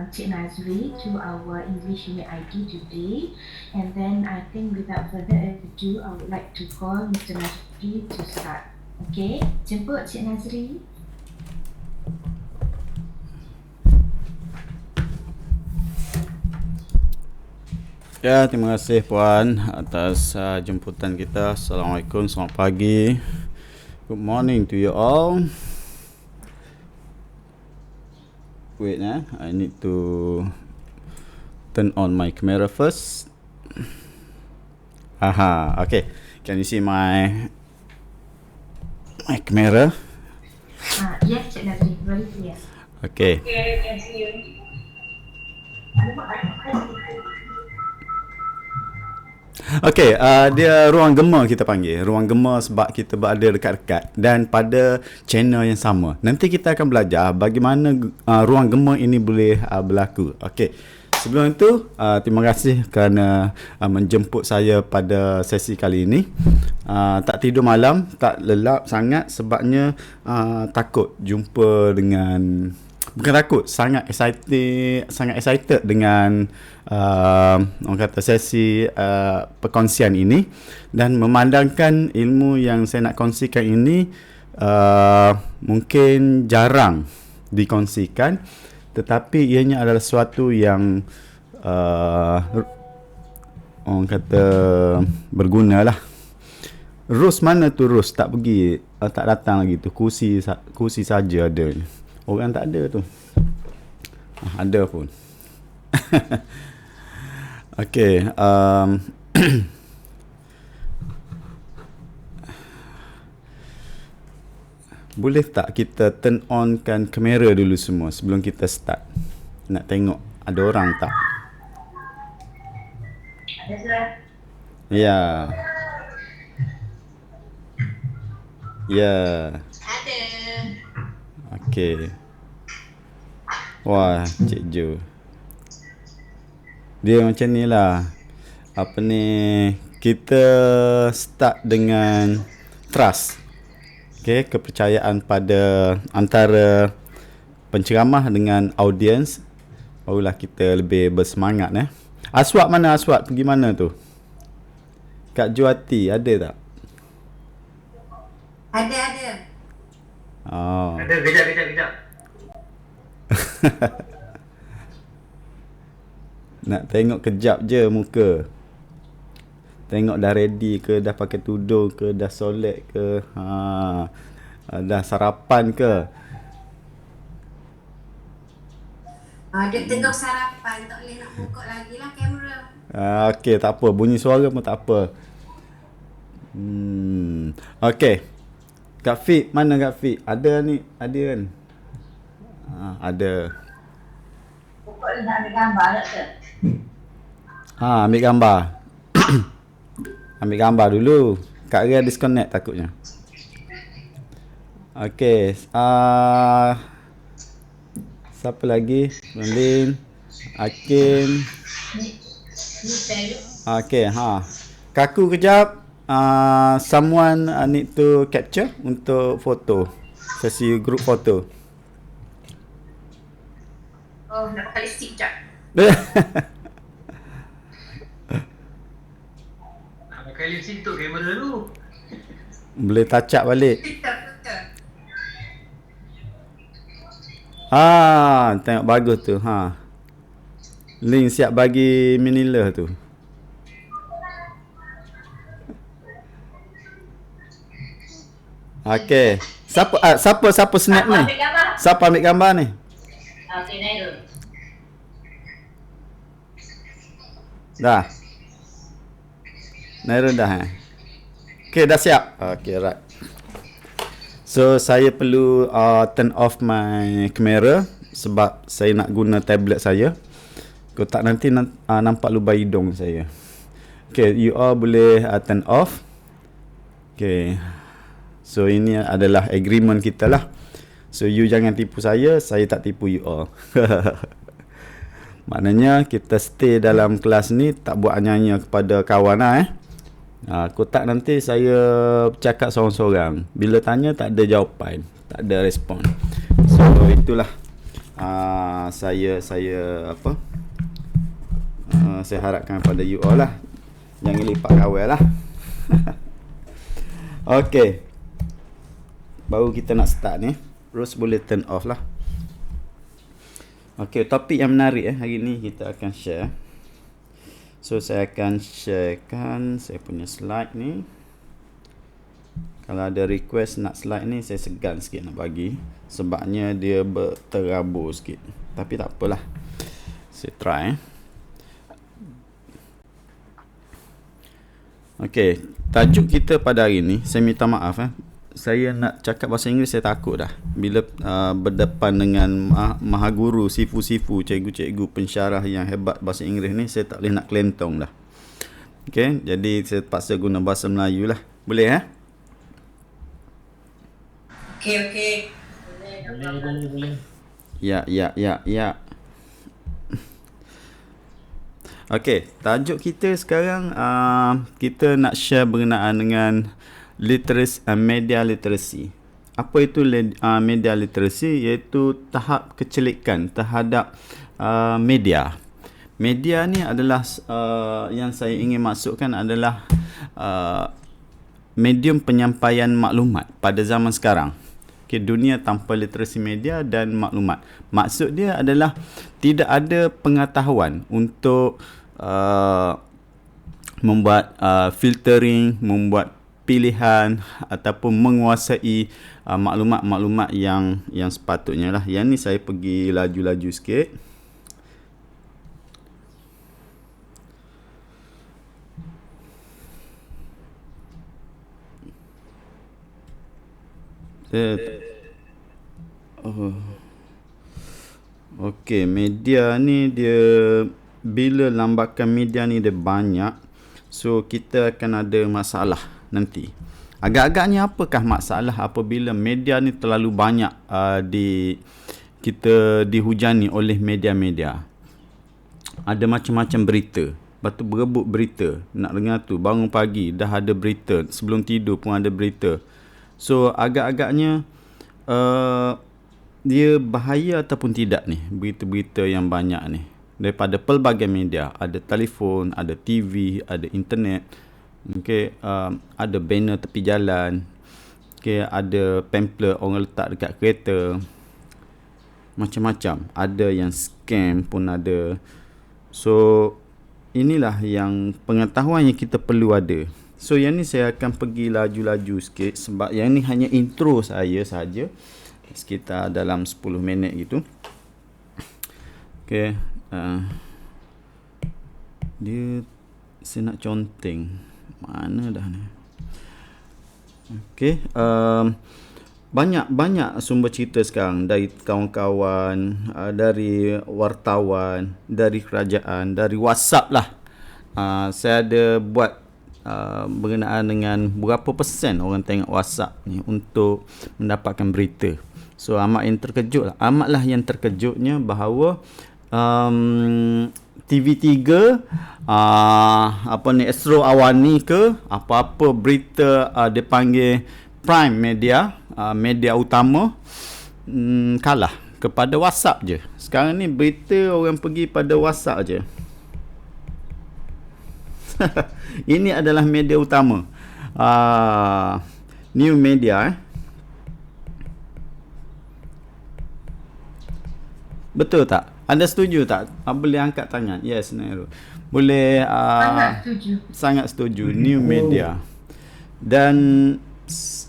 Cik Nazri to our English Unit ID today. And then I think without further ado, I would like to call Mr. Nazri to start. Okay, jemput Cik Nazri. Ya, terima kasih Puan atas jemputan kita. Assalamualaikum, selamat pagi. Good morning to you all. Wait, I need to turn on my camera first. Aha, okay. Can you see my camera? Yes, Cik Nazri, very clear. Okay. Okay, can see you. Okey, dia ruang gema kita panggil. Ruang gema sebab kita berada dekat-dekat dan pada channel yang sama. Nanti kita akan belajar bagaimana ruang gema ini boleh berlaku. Okey. Sebelum itu, terima kasih kerana menjemput saya pada sesi kali ini. Tak tidur malam, tak lelap sangat sebabnya takut jumpa dengan, bukan takut, sangat excited dengan orang kata sesi perkongsian ini, dan memandangkan ilmu yang saya nak kongsikan ini mungkin jarang dikongsikan, tetapi ianya adalah sesuatu yang orang kata berguna lah. Ros mana tu Ros? Tak pergi, tak datang lagi tu. Kursi saja ada. Orang tak ada tu. Ada pun. Okay. Boleh tak kita turn on kan kamera dulu semua sebelum kita start? Nak tengok ada orang tak? Ya. Ya. Ada. Okay. Wah, Cik Jo. Dia macam ni lah. Apa ni, kita start dengan trust. Okay, kepercayaan pada antara penceramah dengan audiens. Barulah kita lebih bersemangat. Aswat mana Aswat? Pergi mana tu? Kak Juati ada tak? Ada. Oh. Ada, kejap. Nak tengok kejap je muka. Tengok dah ready ke, dah pakai tudung ke, dah solat ke, dah sarapan ke. Dia tengok sarapan, tak boleh nak buka lagi lah kamera. Okey, tak apa. Bunyi suara pun tak apa. Okey. Kak Fit, mana Kak Fit? Ada ni, ada kan? Ada. Pokok nak ambil gambar tak ke? Ambil gambar. Ambil gambar dulu. Kak Ria disconnect takutnya. Okey. Siapa lagi? Melin, Hakim. Okey, Kaku kejap. Someone need to capture untuk foto. Sesi group foto. Oh, nak pakai lipstick sekejap. Pakai lipstick tu kamera dulu. Boleh touch up balik. Betul. Tengok bagus tu. Link siap bagi Manila tu. Okey. Siapa snap ni? Siapa ambil gambar ni? Okey, Nairul. Dah. Nairul dah. Okey, dah siap. Okey, right. So, saya perlu turn off my camera sebab saya nak guna tablet saya. Kalau tak nanti nampak lubang hidung saya. Okay, you all boleh turn off. Okay. So, ini adalah agreement kita lah. So, you jangan tipu saya tak tipu you all. Maknanya, kita stay dalam kelas ni, tak buat anyanya kepada kawan lah Kalau tak nanti saya cakap seorang-seorang. Bila tanya tak ada jawapan, tak ada respon. So itulah saya apa? Saya harapkan pada you all lah, jangan lipat kawal lah. Okey. Baru kita nak start ni. Terus boleh turn off lah. Okey, topik yang menarik hari ni kita akan share. So saya akan sharekan saya punya slide ni. Kalau ada request nak slide ni, saya segan sikit nak bagi, sebabnya dia terabur sikit. Tapi tak apalah. Saya try. Okey, tajuk kita pada hari ni, saya minta maaf saya nak cakap bahasa Inggeris saya takut dah. Bila berdepan dengan mahaguru, sifu-sifu, cikgu-cikgu pensyarah yang hebat bahasa Inggeris ni, saya tak boleh nak kelentong dah. Okey, jadi saya terpaksa guna bahasa Melayu lah. Boleh Okey. Boleh. Ya. Okey, tajuk kita sekarang kita nak share berkenaan dengan media literacy. Apa itu media literacy? Iaitu tahap kecelikan terhadap media. Media ni adalah yang saya ingin maksudkan adalah medium penyampaian maklumat pada zaman sekarang. Okay, dunia tanpa literasi media dan maklumat. Maksud dia adalah tidak ada pengetahuan untuk membuat filtering, membuat pilihan ataupun menguasai maklumat-maklumat yang sepatutnya lah. Yang ni saya pergi laju-laju sikit. Okey, media ni dia, bila lambakan media ni dia banyak, so kita akan ada masalah nanti. Agak-agaknya apakah masalah apabila media ni terlalu banyak kita dihujani oleh media-media. Ada macam-macam berita. Lepas tu berebut berita. Nak dengar tu, bangun pagi dah ada berita, sebelum tidur pun ada berita. So agak-agaknya dia bahaya ataupun tidak ni berita-berita yang banyak ni daripada pelbagai media. Ada telefon, ada TV, ada internet, okay, ada banner tepi jalan, okay, ada pamphlet orang letak dekat kereta, macam-macam. Ada yang scam pun ada. So inilah yang pengetahuan yang kita perlu ada. So yang ni saya akan pergi laju-laju sikit, sebab yang ni hanya intro saya saja, sekitar dalam 10 minit gitu. Okay, dia saya nak conteng mana dah ni. Okay, banyak sumber cerita sekarang, dari kawan-kawan, dari wartawan, dari kerajaan, dari WhatsApp lah. Saya ada buat berkenaan dengan berapa persen orang tengok WhatsApp ni untuk mendapatkan berita. So amatlah yang terkejutnya bahawa TV3 Astro Awani ke apa-apa berita dia panggil prime media, media utama, kalah kepada WhatsApp je. Sekarang ni berita orang pergi pada WhatsApp je. Ini adalah media utama, new media. Betul tak? Anda setuju tak? Boleh angkat tangan. Yes, Nairu. Boleh. Sangat setuju. New media. Dan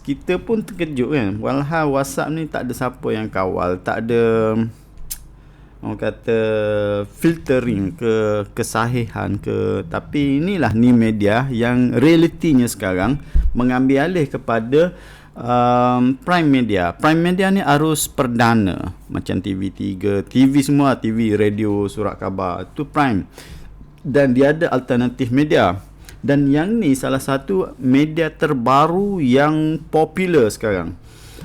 kita pun terkejut kan. Walhal WhatsApp ni tak ada siapa yang kawal. Tak ada orang kata filtering ke kesahihan ke. Tapi inilah new media yang realitinya sekarang mengambil alih kepada prime media. Prime media ni arus perdana, macam TV3, TV semua, TV, radio, surat khabar, tu prime. Dan dia ada alternatif media. Dan yang ni salah satu media terbaru yang popular sekarang.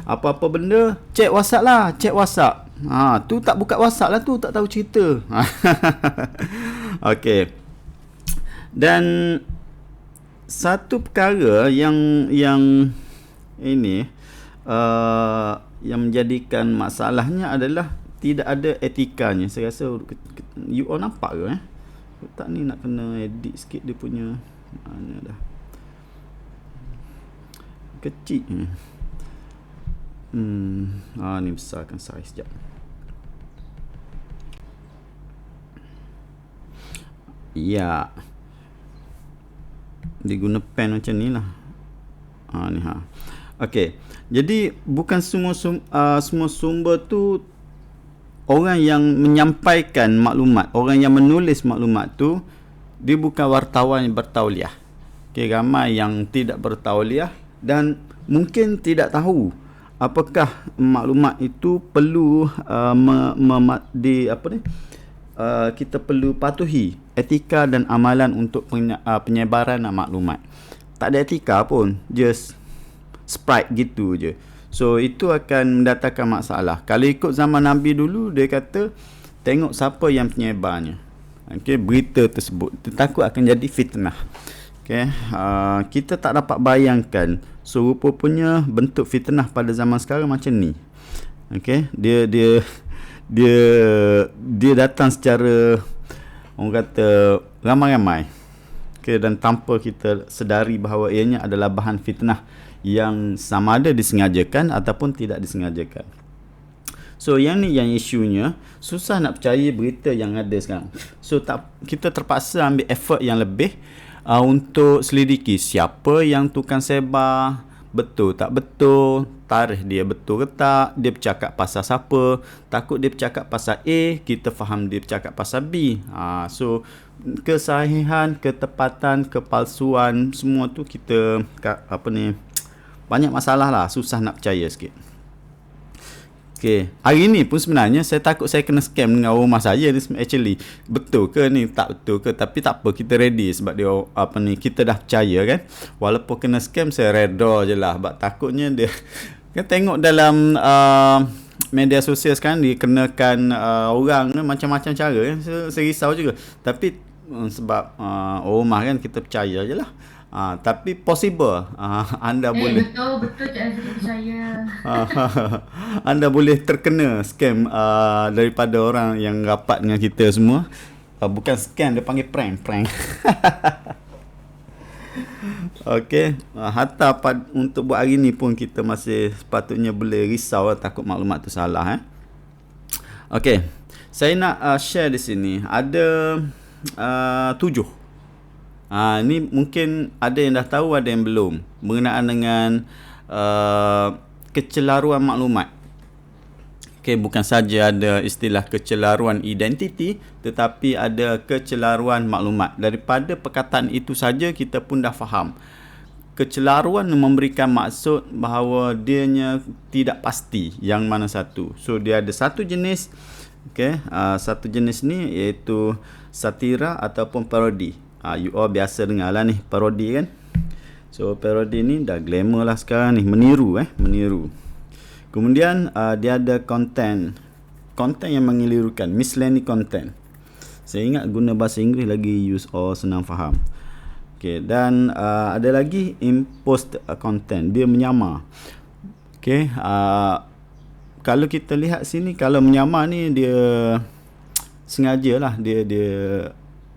Apa-apa benda, cek WhatsApp lah, cek WhatsApp. Tu tak buka WhatsApp lah, tu tak tahu cerita. Okey. Dan satu perkara yang ini yang menjadikan masalahnya adalah tidak ada etikanya. Saya rasa you all nampak ke tak ni nak kena edit sikit dia punya mana dah kecil ni besarkan saiz sekejap. Ya, dia guna pen macam ni lah. Ni okey, jadi bukan semua sumber tu orang yang menyampaikan maklumat, orang yang menulis maklumat tu dia bukan wartawan yang bertauliah. Okey, ramai yang tidak bertauliah dan mungkin tidak tahu apakah maklumat itu perlu kita perlu patuhi etika dan amalan untuk penyebaran maklumat. Tak ada etika pun, just sprite gitu je. So itu akan mendatangkan masalah. Kalau ikut zaman Nabi dulu, dia kata tengok siapa yang penyebarnya. Okey, berita tersebut takut akan jadi fitnah. Okey, kita tak dapat bayangkan rupanya bentuk fitnah pada zaman sekarang macam ni. Okey, dia datang secara orang kata ramai-ramai. Okey, dan tanpa kita sedari bahawa ianya adalah bahan fitnah yang sama ada disengajakan ataupun tidak disengajakan. So yang ni yang isunya, susah nak percaya berita yang ada sekarang. So kita terpaksa ambil effort yang lebih untuk selidiki siapa yang tukang sebar, betul tak betul, tarikh dia betul ke tak, dia bercakap pasal siapa. Takut dia bercakap pasal A, kita faham dia bercakap pasal B. So kesahihan, ketepatan, kepalsuan, semua tu kita banyak masalah lah, susah nak percaya sikit. Okay, hari ni pun sebenarnya saya takut saya kena scam dengan rumah saya ni. Actually betul ke ni, tak betul ke, tapi tak apa, kita ready sebab dia kita dah percaya kan. Walaupun kena scam, saya reda je lah, sebab takutnya dia kan tengok dalam media sosial sekarang dikenakan orang macam-macam cara kan. Saya risau juga, tapi sebab rumah kan kita percaya je lah. Tapi possible anda boleh betul Cik Azri percaya. Anda boleh terkena scam daripada orang yang rapat dengan kita semua. Bukan scam, dia panggil prank. Okey, hatta untuk buat hari ni pun kita masih sepatutnya boleh risau, takut maklumat tu salah. Okey, saya nak share di sini ada 7. Ni mungkin ada yang dah tahu, ada yang belum, berkenaan dengan kecelaruan maklumat. Okay, bukan saja ada istilah kecelaruan identiti, tetapi ada kecelaruan maklumat. Daripada perkataan itu saja kita pun dah faham. Kecelaruan memberikan maksud bahawa dianya tidak pasti yang mana satu. So dia ada satu jenis. Okay, satu jenis ni iaitu satira ataupun parodi. You all biasa dengar lah ni, parodi kan. So parodi ni dah glamour lah sekarang ni, meniru. Kemudian dia ada konten yang mengelirukan, misleading content. Saya ingat guna bahasa Inggeris lagi use all senang faham. Okay, dan ada lagi imposed content, dia menyamar. Okay, kalau kita lihat sini, kalau menyamar ni dia sengaja lah, dia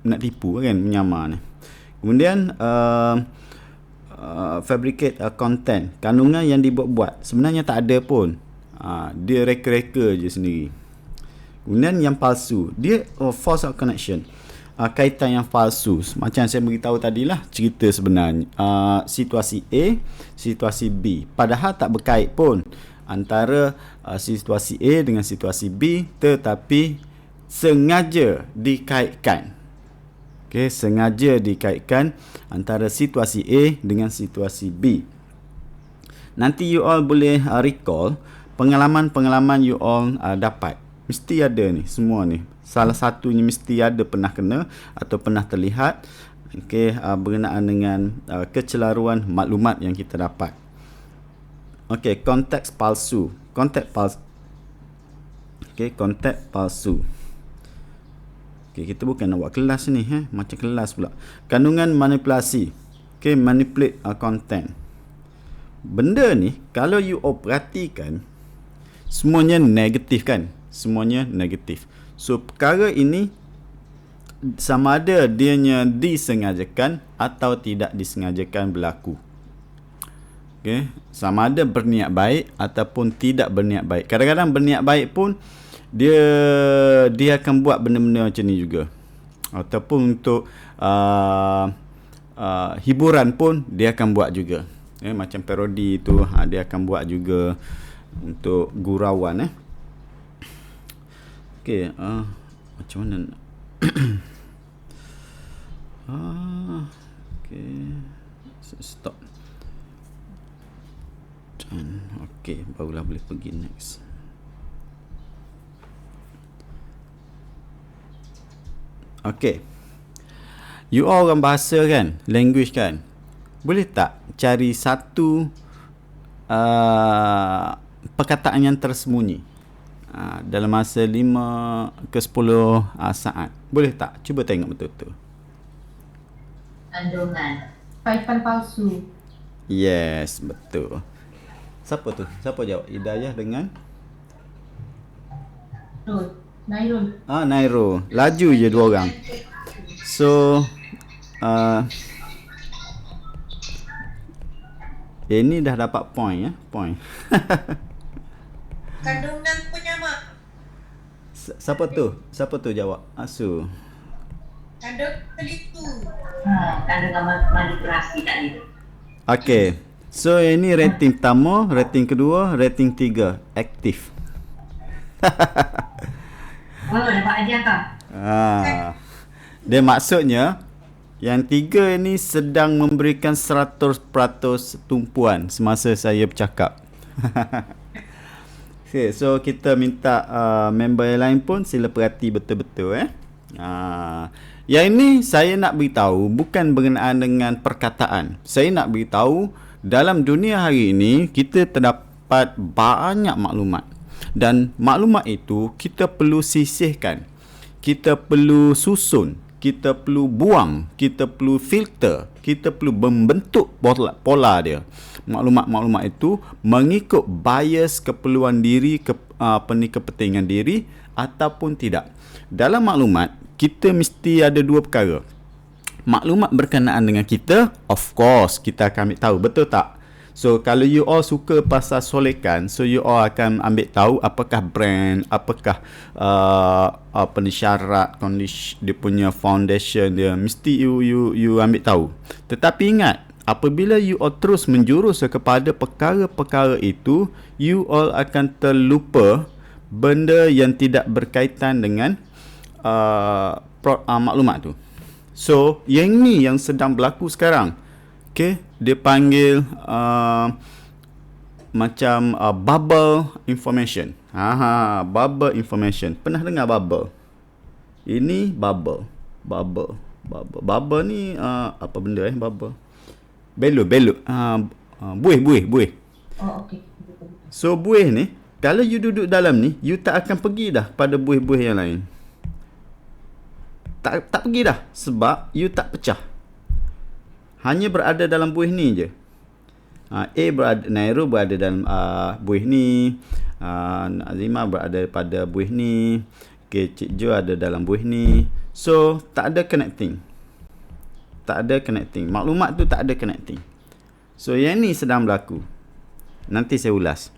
nak tipu kan, menyamar ni. Kemudian fabricate content, kandungan yang dibuat-buat sebenarnya tak ada pun, dia reka-reka je sendiri. Kemudian yang palsu, dia false connection, kaitan yang palsu. Macam saya beritahu tadilah, cerita sebenarnya situasi A, situasi B, padahal tak berkait pun antara situasi A dengan situasi B, tetapi sengaja dikaitkan. Okay, sengaja dikaitkan antara situasi A dengan situasi B. Nanti you all boleh recall pengalaman-pengalaman you all dapat. Mesti ada ni, semua ni. Salah satunya mesti ada pernah kena atau pernah terlihat. Okay, berkenaan dengan kecelaruan maklumat yang kita dapat. Okay, konteks palsu. Okay, konteks palsu. Okay, kita bukan nak buat kelas ni, macam kelas pula. Kandungan manipulasi. Okay, manipulate content. Benda ni, kalau you perhatikan, semuanya negatif kan. semuanya negatif. So perkara ini sama ada dianya disengajakan atau tidak disengajakan berlaku. Okay. Sama ada berniat baik ataupun tidak berniat baik. Kadang-kadang berniat baik pun dia akan buat benda-benda macam ni juga. Ataupun untuk hiburan pun dia akan buat juga. Macam parodi tu dia akan buat juga untuk gurauan. Okey, macam mana? Okey. Stop. Okey, barulah boleh pergi next. Okey. You all orang bahasa kan? Language kan? Boleh tak cari satu perkataan yang tersembunyi dalam masa 5 ke 10 saat? Boleh tak? Cuba tengok betul-betul. Kandungan. Taipan palsu. Yes, betul. Siapa tu? Siapa jawab? Hidayah dengan Nairul. Nairo. Laju je dua orang. So ini dah dapat point ya, point. Kandungan punya mak. Siapa tu? Siapa tu jawab? Asu. Kandungan itu. Kandungan manipulasi tadi tu. Okay. So ini rating pertama, rating kedua, rating 3 aktif. Oh, dapat ajar kau. Dia maksudnya yang 3 ni sedang memberikan 100% tumpuan semasa saya bercakap. Okay, so kita minta member yang lain pun sila perhati betul-betul. Yang ini saya nak beritahu bukan berkenaan dengan perkataan. Saya nak beritahu dalam dunia hari ini kita terdapat banyak maklumat. Dan maklumat itu kita perlu sisihkan. Kita perlu susun. Kita perlu buang. Kita perlu filter. Kita perlu membentuk pola dia. Maklumat-maklumat itu mengikut bias keperluan diri, kepentingan diri ataupun tidak. Dalam maklumat, kita mesti ada dua perkara. Maklumat berkenaan dengan kita, of course, kita akan ambil tahu. Betul tak? So, kalau you all suka pasal solekan, so you all akan ambil tahu apakah brand, apakah syarat, kondisi, dia punya foundation dia. Mesti you ambil tahu. Tetapi ingat, apabila you all terus menjurus kepada perkara-perkara itu, you all akan terlupa benda yang tidak berkaitan dengan maklumat tu. So, yang ni yang sedang berlaku sekarang. Okay, dia panggil macam bubble information. Bubble information. Pernah dengar bubble? Ini bubble. Bubble ni apa benda bubble? Belut. Buih. Oh, okey. So, buih ni, kalau you duduk dalam ni, you tak akan pergi dah pada buih-buih yang lain. Tak pergi dah sebab you tak pecah. Hanya berada dalam buih ni je. Nairo berada dalam buih ni. Azimah berada pada buih ni. Okay, Cik Jo ada dalam buih ni. So, tak ada connecting. Maklumat tu tak ada connecting. So, yang ni sedang berlaku. Nanti saya ulas.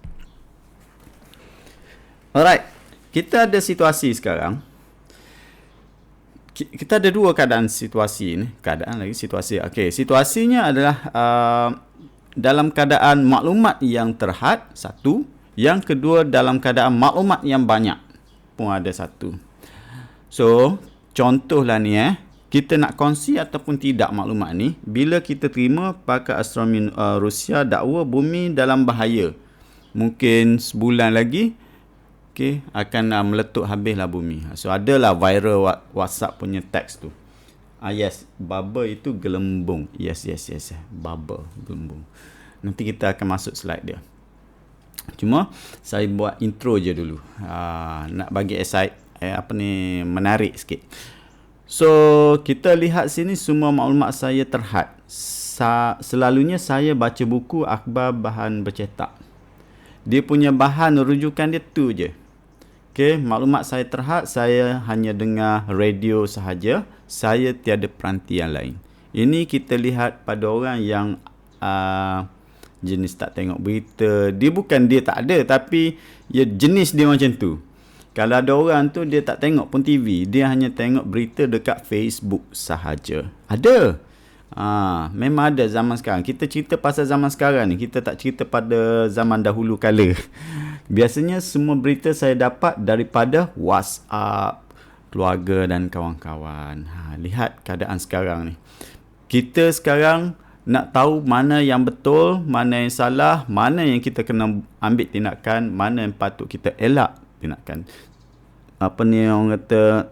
Alright. Kita ada situasi sekarang. Kita ada dua keadaan situasi ni. Situasi. Okey, situasinya adalah dalam keadaan maklumat yang terhad, satu. Yang kedua, dalam keadaan maklumat yang banyak pun ada satu. So, contohlah ni kita nak kongsi ataupun tidak maklumat ni. Bila kita terima pakar astronomi Rusia dakwa bumi dalam bahaya. Mungkin sebulan lagi akan meletup habislah bumi. So adalah viral WhatsApp punya teks tu. Yes, bubble itu gelembung. Yes. Bubble, gelembung. Nanti kita akan masuk slide dia. Cuma saya buat intro je dulu. Nak bagi menarik sikit. So kita lihat sini semua maklumat saya terhad. Selalunya saya baca buku akhbar bahan bercetak. Dia punya bahan rujukan dia tu je. Okey, maklumat saya terhad, saya hanya dengar radio sahaja. Saya tiada peranti yang lain. Ini kita lihat pada orang yang jenis tak tengok berita. Dia bukan dia tak ada, tapi jenis dia macam tu. Kalau ada orang tu dia tak tengok pun TV, dia hanya tengok berita dekat Facebook sahaja. Ada. Memang ada zaman sekarang. Kita cerita pasal zaman sekarang ni, kita tak cerita pada zaman dahulu kala. Biasanya semua berita saya dapat daripada WhatsApp, keluarga dan kawan-kawan. Lihat keadaan sekarang ni. Kita sekarang nak tahu mana yang betul, mana yang salah, mana yang kita kena ambil tindakan, mana yang patut kita elak tindakan. Apa ni orang kata,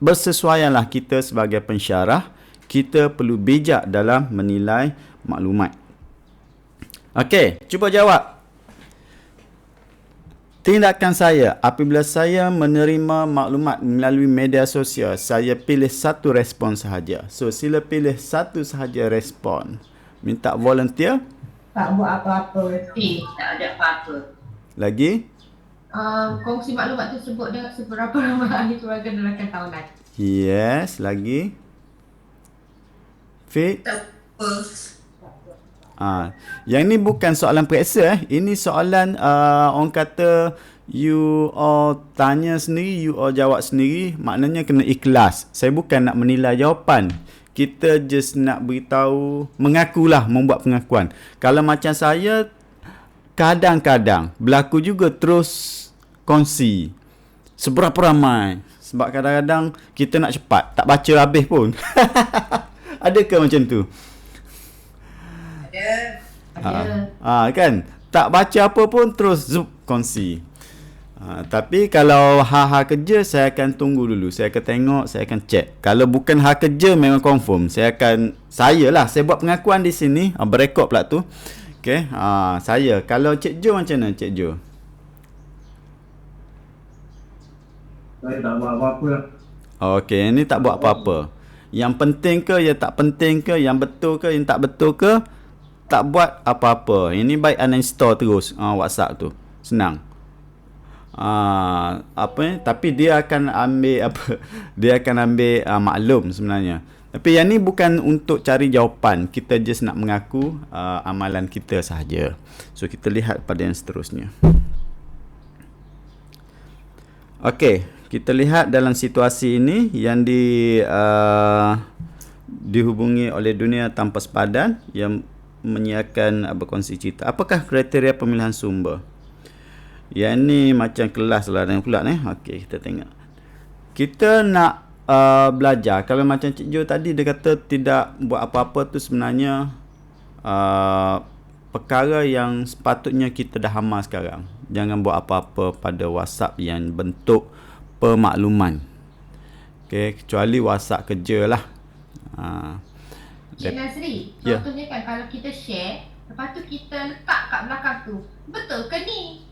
bersesuaianlah kita sebagai pensyarah. Kita perlu bijak dalam menilai maklumat. Okey, cuba jawab. Tindakan saya apabila saya menerima maklumat melalui media sosial, saya pilih satu respon sahaja. So, sila pilih satu sahaja respon. Minta volunteer. Tak buat apa-apa. Tak ada apa-apa. Lagi? Kongsi maklumat tersebut dengan seberapa ramai ahli keluarga dalam tahunan. Yes, lagi? Fit? Tak apa. Yang ni bukan soalan periksa. Ini soalan orang kata you all tanya sendiri, you all jawab sendiri. Maknanya kena ikhlas. Saya bukan nak menilai jawapan. Kita just nak beritahu, mengakulah, membuat pengakuan. Kalau macam saya, kadang-kadang berlaku juga terus kongsi. Seberapa ramai. Sebab kadang-kadang kita nak cepat, tak baca habis pun. Adakah macam tu? Kan, tak baca apa pun terus zup kongsi. Tapi kalau hal-hal kerja, saya akan tunggu dulu, saya akan tengok, saya akan check. Kalau bukan hal kerja, memang confirm saya buat pengakuan di sini, berekod pula tu. Okey, saya. Kalau Cik Jo macam mana, Cik Jo? Saya tak buat apa-apa lah. Okey, ini tak buat apa-apa. Yang penting ke, yang tak penting ke, yang betul ke, yang tak betul ke, tak buat apa-apa. Ini baik uninstall terus WhatsApp tu. Senang. Tapi dia akan ambil dia akan ambil maklum sebenarnya. Tapi yang ni bukan untuk cari jawapan. Kita just nak mengaku amalan kita sahaja. So kita lihat pada yang seterusnya. Okey, kita lihat dalam situasi ini yang dihubungi oleh dunia tanpa sepadan yang menyiarkan berkongsi cerita. Apakah kriteria pemilihan sumber? Yang ni macam kelas lah pula ni. Okey, kita tengok. Kita nak belajar. Kalau macam Cik Jo tadi, dia kata tidak buat apa-apa tu sebenarnya perkara yang sepatutnya kita dah hama sekarang. Jangan buat apa-apa pada WhatsApp yang bentuk pemakluman. Okey, kecuali WhatsApp kerja lah. Cik Nazri, Ya. contohnya kan kalau kita share, lepas tu kita letak kat belakang tu. Betul ke ni?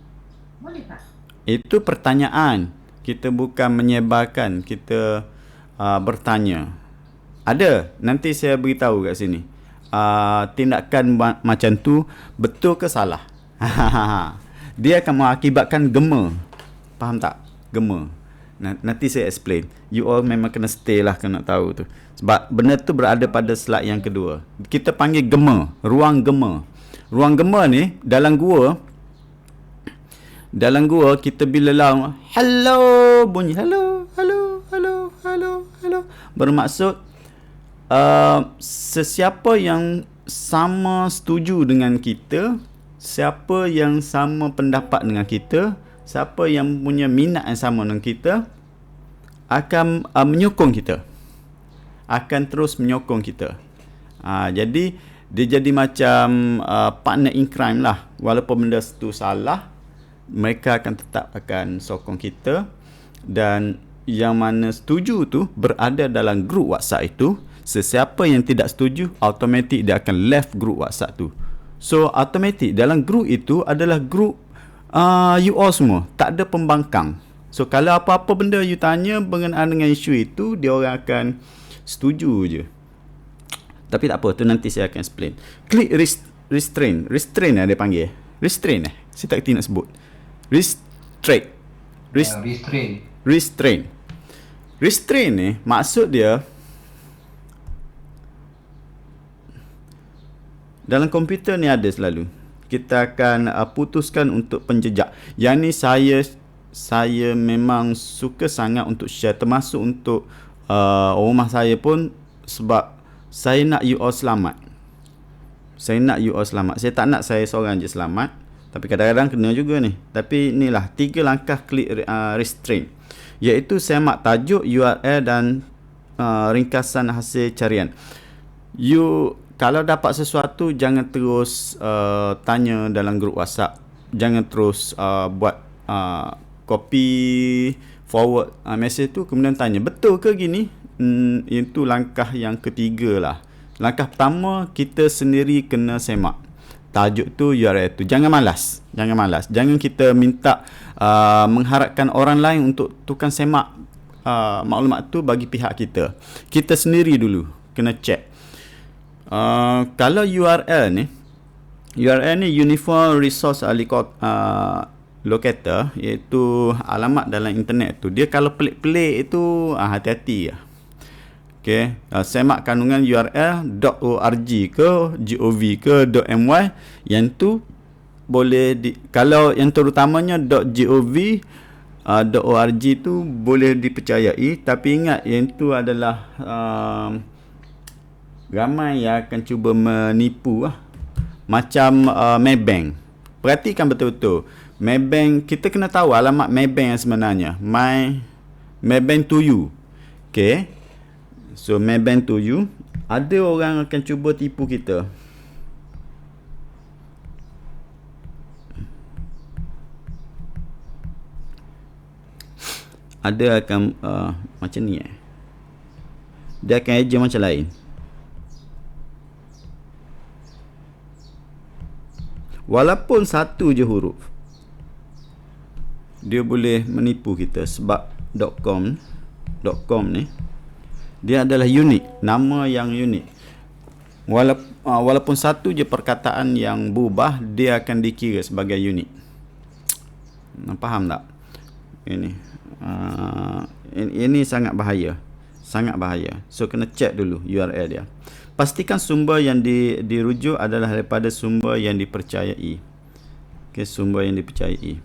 Boleh tak? Itu pertanyaan. Kita bukan menyebarkan, kita bertanya. Ada, nanti saya beritahu kat sini. Tindakan macam tu betul ke salah? Dia akan mengakibatkan gema. Faham tak? Gema. Nanti saya explain. You all memang kena stay lah kena tahu tu. Sebab benda tu berada pada slide yang kedua. Kita panggil gema, ruang gema. Ruang gema ni dalam gua kita bila lawan hello, bunyi hello, hello, hello, hello, hello, bermaksud sesiapa yang sama setuju dengan kita, siapa yang sama pendapat dengan kita, siapa yang punya minat yang sama dengan kita akan menyokong kita, akan terus menyokong kita. Jadi dia jadi macam partner in crime lah. Walaupun benda itu salah, mereka akan tetap akan sokong kita. Dan yang mana setuju tu berada dalam grup WhatsApp itu. Sesiapa yang tidak setuju, automatik dia akan left grup WhatsApp tu. So automatik dalam grup itu adalah grup you all semua, tak ada pembangkang. So kalau apa-apa benda you tanya berkenaan dengan isu itu, dia orang akan setuju je. Tapi tak apa, tu nanti saya akan explain. Klik restrain. Restrain lah dia panggil. Restrain saya tak kerti nak sebut. restrict. Restrain. Restrain. Restrain ni maksud dia dalam komputer ni ada selalu. Kita akan putuskan untuk penjejak. Yang ni saya memang suka sangat untuk share, termasuk untuk rumah saya pun, sebab saya nak you all selamat. Saya nak you all selamat. Saya tak nak saya seorang je selamat, tapi kadang-kadang kena juga ni. Tapi inilah 3 langkah klik restrain, iaitu semak tajuk, URL dan ringkasan hasil carian. You kalau dapat sesuatu, jangan terus tanya dalam grup WhatsApp. Jangan terus buat copy forward message tu kemudian tanya, betul ke gini? Itu langkah yang ketiga lah. Langkah pertama, kita sendiri kena semak tajuk tu, URL tu. Jangan malas. Jangan kita minta mengharapkan orang lain untuk tukang semak maklumat tu bagi pihak kita. Kita sendiri dulu kena check. Kalau URL ni Uniform Resource Locator, iaitu alamat dalam internet tu. Dia kalau pelik-pelik itu hati-hati lah. Okay. Semak kandungan URL .org ke .gov ke .my. Yang tu boleh kalau yang terutamanya .gov .org tu boleh dipercayai. Tapi ingat, yang tu adalah ramai yang akan cuba menipu lah. Macam Maybank. Perhatikan betul-betul. Maybank, kita kena tahu alamat Maybank yang sebenarnya. Maybank to you. Okay. So Maybank to you. Ada orang akan cuba tipu kita. Ada akan macam ni dia akan eja macam lain. Walaupun satu je huruf, dia boleh menipu kita. Sebab .com ni dia adalah unik, nama yang unik. Walaupun satu je perkataan yang berubah, dia akan dikira sebagai unik. Faham tak? Ini sangat bahaya. So kena check dulu URL dia. Pastikan sumber yang dirujuk adalah daripada sumber yang dipercayai. Okay, sumber yang dipercayai.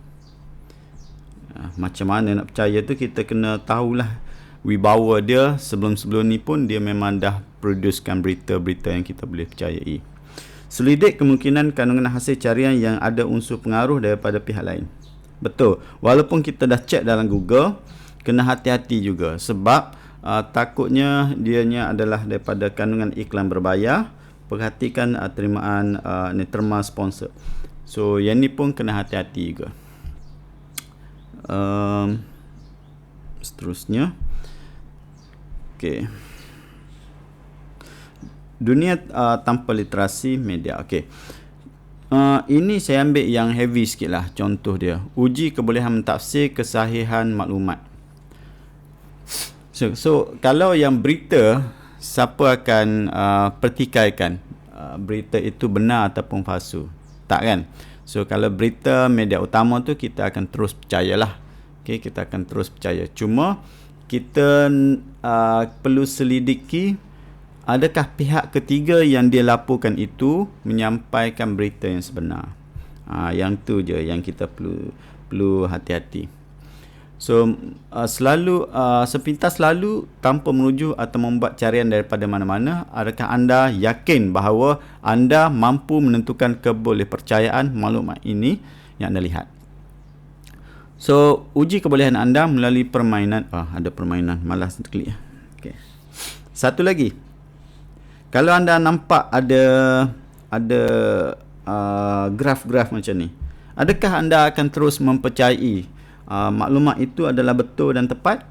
Macam mana nak percaya tu, kita kena tahulah wibawa dia. Sebelum ni pun dia memang dah producekan berita-berita yang kita boleh percayai. Selidik kemungkinan kandungan hasil carian yang ada unsur pengaruh daripada pihak lain. Betul. Walaupun kita dah check dalam Google, kena hati-hati juga. Sebab takutnya dianya adalah daripada kandungan iklan berbayar. Perhatikan terimaan terma sponsor. So yang ni pun kena hati-hati juga. Seterusnya, okay. Dunia tanpa literasi media. Okay. Ini saya ambil yang heavy sikit lah. Contoh dia, uji kebolehan mentafsir kesahihan maklumat. So kalau yang berita, siapa akan pertikaikan berita itu benar ataupun palsu? Tak kan? So kalau berita media utama tu, kita akan terus percayalah. Okay, kita akan terus percaya. Cuma kita perlu selidiki, adakah pihak ketiga yang dia laporkan itu menyampaikan berita yang sebenar. Yang tu je yang kita perlu hati-hati. So sepintas selalu tanpa merujuk atau membuat carian daripada mana-mana, adakah anda yakin bahawa anda mampu menentukan kebolehpercayaan maklumat ini yang anda lihat? So uji kebolehan anda melalui permainan. Ada permainan, malas klik. Okay. Satu lagi, kalau anda nampak ada graf-graf macam ni, adakah anda akan terus mempercayai maklumat itu adalah betul dan tepat?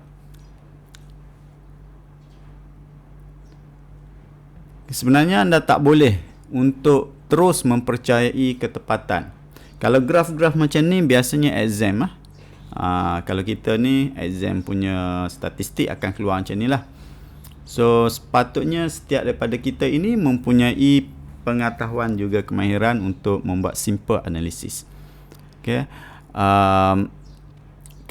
Sebenarnya anda tak boleh untuk terus mempercayai ketepatan. Kalau graf-graf macam ni biasanya exam kalau kita ni exam punya statistik akan keluar macam ni lah. So sepatutnya setiap daripada kita ini mempunyai pengetahuan juga kemahiran untuk membuat simple analisis. Okay.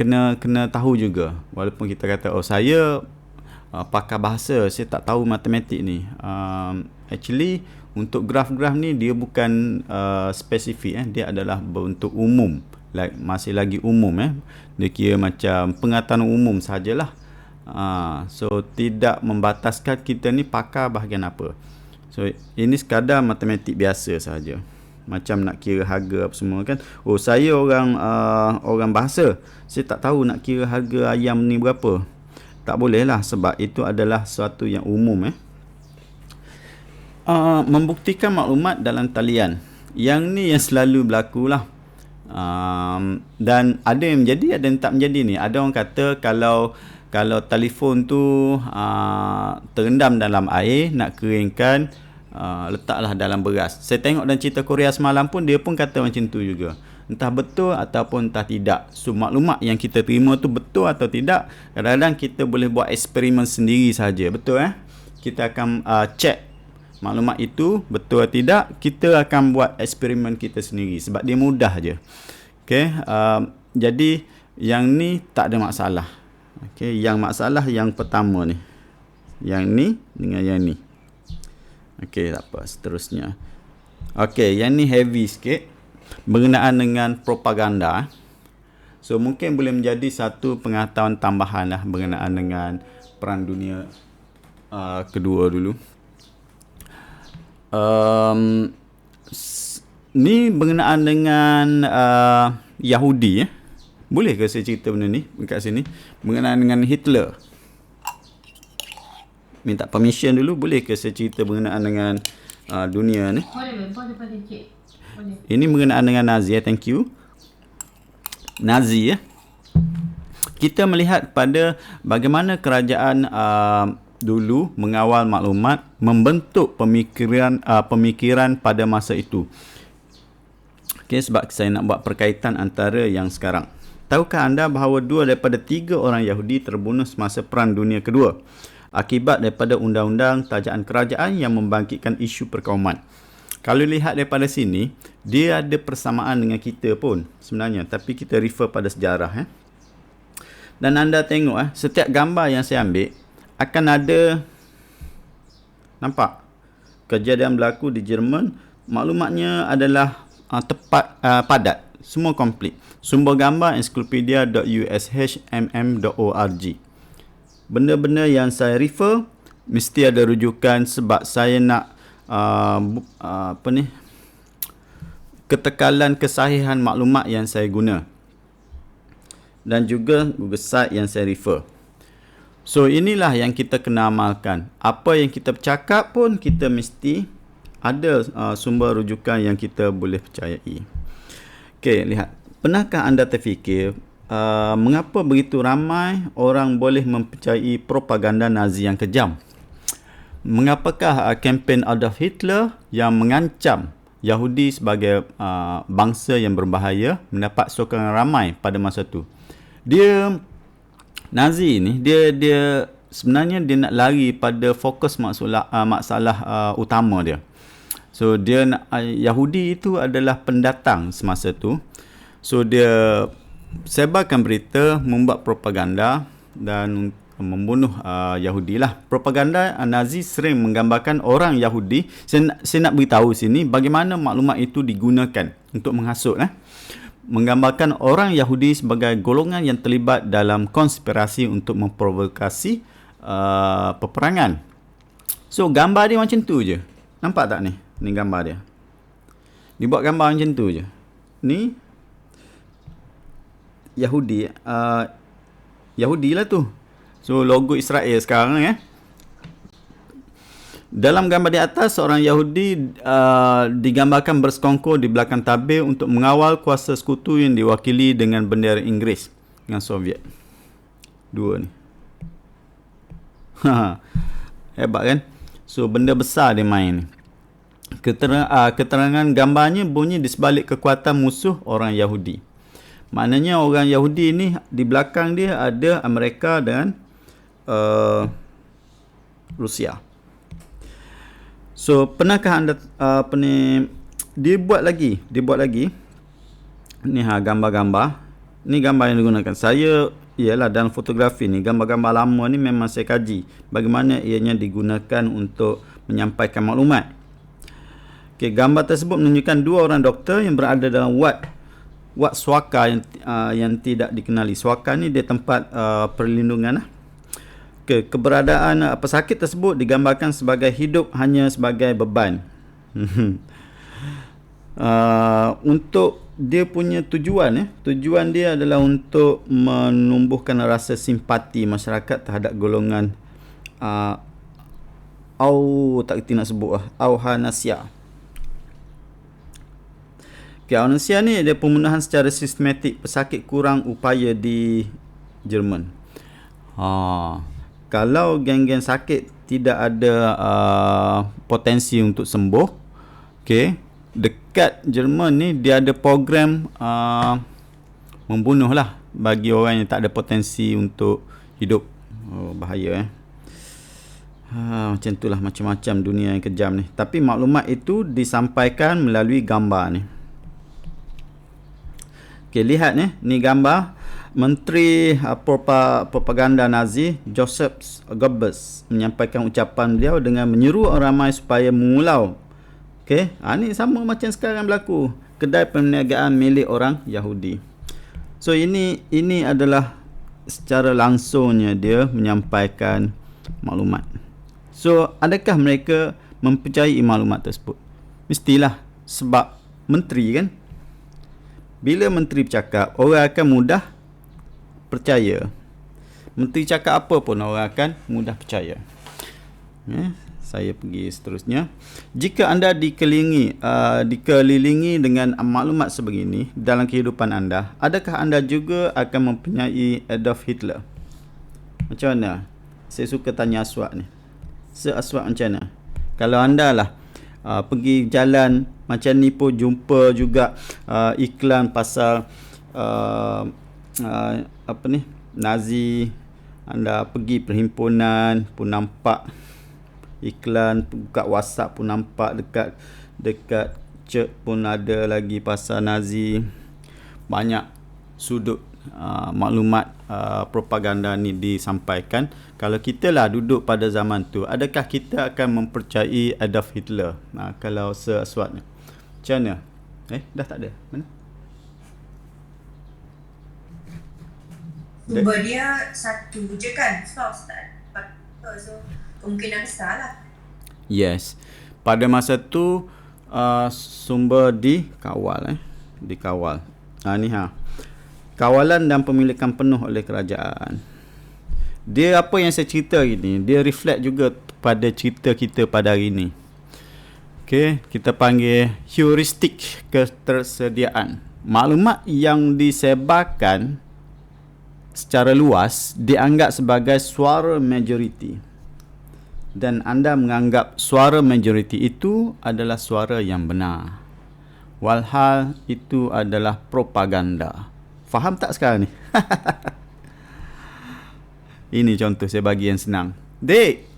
kena tahu juga. Walaupun kita kata saya pakar bahasa, saya tak tahu matematik ni. Actually untuk graf-graf ni dia bukan spesifik, dia adalah bentuk umum, masih lagi umum. Dia kira macam pengetahuan umum sajalah. So tidak membataskan kita ni pakar bahagian apa. So ini sekadar matematik biasa saja. Macam nak kira harga apa semua kan. Saya orang bahasa, saya tak tahu nak kira harga ayam ni berapa. Tak boleh lah, sebab itu adalah sesuatu yang umum. Membuktikan maklumat dalam talian, yang ni yang selalu berlaku lah. Dan ada yang menjadi, ada yang tak menjadi ni. Ada orang kata kalau telefon tu terendam dalam air, nak keringkan, letaklah dalam beras. Saya tengok dalam cerita Korea semalam pun, dia pun kata macam tu juga. Entah betul ataupun entah tidak. So maklumat yang kita terima tu betul atau tidak, kadang-kadang kita boleh buat eksperimen sendiri saja. Betul kita akan check maklumat itu betul atau tidak. Kita akan buat eksperimen kita sendiri, sebab dia mudah je. Jadi yang ni tak ada masalah. Yang masalah yang pertama ni, yang ni dengan yang ni. Tak apa, seterusnya. Yang ni heavy sikit, berkenaan dengan propaganda. So mungkin boleh menjadi satu pengetahuan tambahan lah berkenaan dengan Perang Dunia Kedua dulu. Ni berkenaan dengan Yahudi. Boleh ke saya cerita benda ni dekat sini? Berkenaan dengan Hitler. Minta permission dulu, boleh ke saya cerita berkenaan dengan dunia ni? Boleh cik. Boleh. Ini berkenaan dengan Nazi. Thank you. Nazi. Kita melihat pada bagaimana kerajaan dulu mengawal maklumat, membentuk pemikiran pada masa itu. Sebab saya nak buat perkaitan antara yang sekarang. Tahukah anda bahawa 2 daripada 3 orang Yahudi terbunuh semasa Perang Dunia Kedua akibat daripada undang-undang tajaan kerajaan yang membangkitkan isu perkauman? Kalau lihat daripada sini, dia ada persamaan dengan kita pun sebenarnya, tapi kita refer pada sejarah. Dan anda tengok setiap gambar yang saya ambil akan ada, nampak kejadian berlaku di Jerman, maklumatnya adalah tepat, padat, semua komplit. Sumber gambar encyclopedia.ushmm.org. Benda-benda yang saya refer mesti ada rujukan, sebab saya nak ketekalan kesahihan maklumat yang saya guna, dan juga website yang saya refer. So inilah yang kita kena amalkan. Apa yang kita bercakap pun kita mesti ada sumber rujukan yang kita boleh percayai. Lihat. Pernahkah anda terfikir mengapa begitu ramai orang boleh mempercayai propaganda Nazi yang kejam? Mengapakah kempen Adolf Hitler yang mengancam Yahudi sebagai bangsa yang berbahaya mendapat sokongan ramai pada masa itu? Nazi ni dia sebenarnya dia nak lari pada fokus masalah utama dia. So dia Yahudi itu adalah pendatang semasa tu. So dia sebarkan berita, membuat propaganda dan membunuh Yahudi lah. Propaganda Nazi sering menggambarkan orang Yahudi. Saya nak beritahu sini bagaimana maklumat itu digunakan untuk menghasut. Menggambarkan orang Yahudi sebagai golongan yang terlibat dalam konspirasi untuk memprovokasi peperangan. So gambar dia macam tu je. Nampak tak ni? Ni gambar dia. Dibuat gambar macam tu je. Ni Yahudi. Yahudi lah tu. So logo Israel sekarang Dalam gambar di atas, seorang Yahudi digambarkan bersekongkol di belakang tabir untuk mengawal kuasa sekutu yang diwakili dengan bendera Inggeris dengan Soviet. Dua ni. Hebat kan? So benda besar dia main ni. Keterangan gambarnya bunyi di sebalik kekuatan musuh orang Yahudi. Maknanya orang Yahudi ni di belakang dia ada Amerika dan Rusia. So pernahkah anda dia buat lagi ni gambar-gambar. Ni gambar yang digunakan. Saya ialah dalam fotografi ni, gambar-gambar lama ni memang saya kaji bagaimana ianya digunakan untuk menyampaikan maklumat. Okey, gambar tersebut menunjukkan 2 orang doktor yang berada dalam wad swaka yang tidak dikenali. Swaka ni dia tempat perlindungan lah. Okay, keberadaan pesakit tersebut digambarkan sebagai hidup hanya sebagai beban. Untuk dia punya tujuan dia adalah untuk menumbuhkan rasa simpati masyarakat terhadap golongan tak kerti nak sebut Auhanasia. Okay, Auhanasia ni dia pembunuhan secara sistematik pesakit kurang upaya di Jerman. Kalau geng-geng sakit tidak ada potensi untuk sembuh, okay, dekat Jerman ni dia ada program membunuh lah bagi orang yang tak ada potensi untuk hidup. Bahaya macam itulah, macam-macam dunia yang kejam ni. Tapi maklumat itu disampaikan melalui gambar ni. Okay, lihat ni gambar Menteri Propaganda Nazi Joseph Goebbels menyampaikan ucapan beliau dengan menyeru orang ramai supaya mengulau. Okey, ni sama macam sekarang berlaku. Kedai perniagaan milik orang Yahudi. So ini adalah secara langsungnya dia menyampaikan maklumat. So adakah mereka mempercayai maklumat tersebut? Mestilah, sebab menteri kan. Bila menteri bercakap, orang akan mudah percaya. Menteri cakap apa pun orang akan mudah percaya. Saya pergi seterusnya. Jika anda dikelilingi dengan maklumat sebegini dalam kehidupan anda, adakah anda juga akan mempunyai Adolf Hitler? Macam mana? Saya suka tanya Aswad ni. Aswad macam mana? Kalau anda lah pergi jalan macam ni pun jumpa juga iklan pasal Nazi, anda pergi perhimpunan pun nampak iklan, buka WhatsApp pun nampak, dekat church pun ada lagi pasal Nazi. Banyak sudut maklumat propaganda ni disampaikan. Kalau kita lah duduk pada zaman tu, adakah kita akan mempercayai Adolf Hitler? Kalau Aswad ni macam mana? Dah tak ada. Mana? Sumber dia satu je kan, source tak ada. So kemungkinan besar lah. Yes. Pada masa tu sumber dikawal. Dikawal. Kawalan dan pemilikan penuh oleh kerajaan. Dia apa yang saya cerita ini, dia reflect juga pada cerita kita pada hari ini. Okey, kita panggil heuristik ketersediaan. Maklumat yang disebarkan secara luas dianggap sebagai suara majoriti. Dan anda menganggap suara majoriti itu adalah suara yang benar. Walhal itu adalah propaganda. Faham tak sekarang ni? Ini contoh saya bagi yang senang. Dek,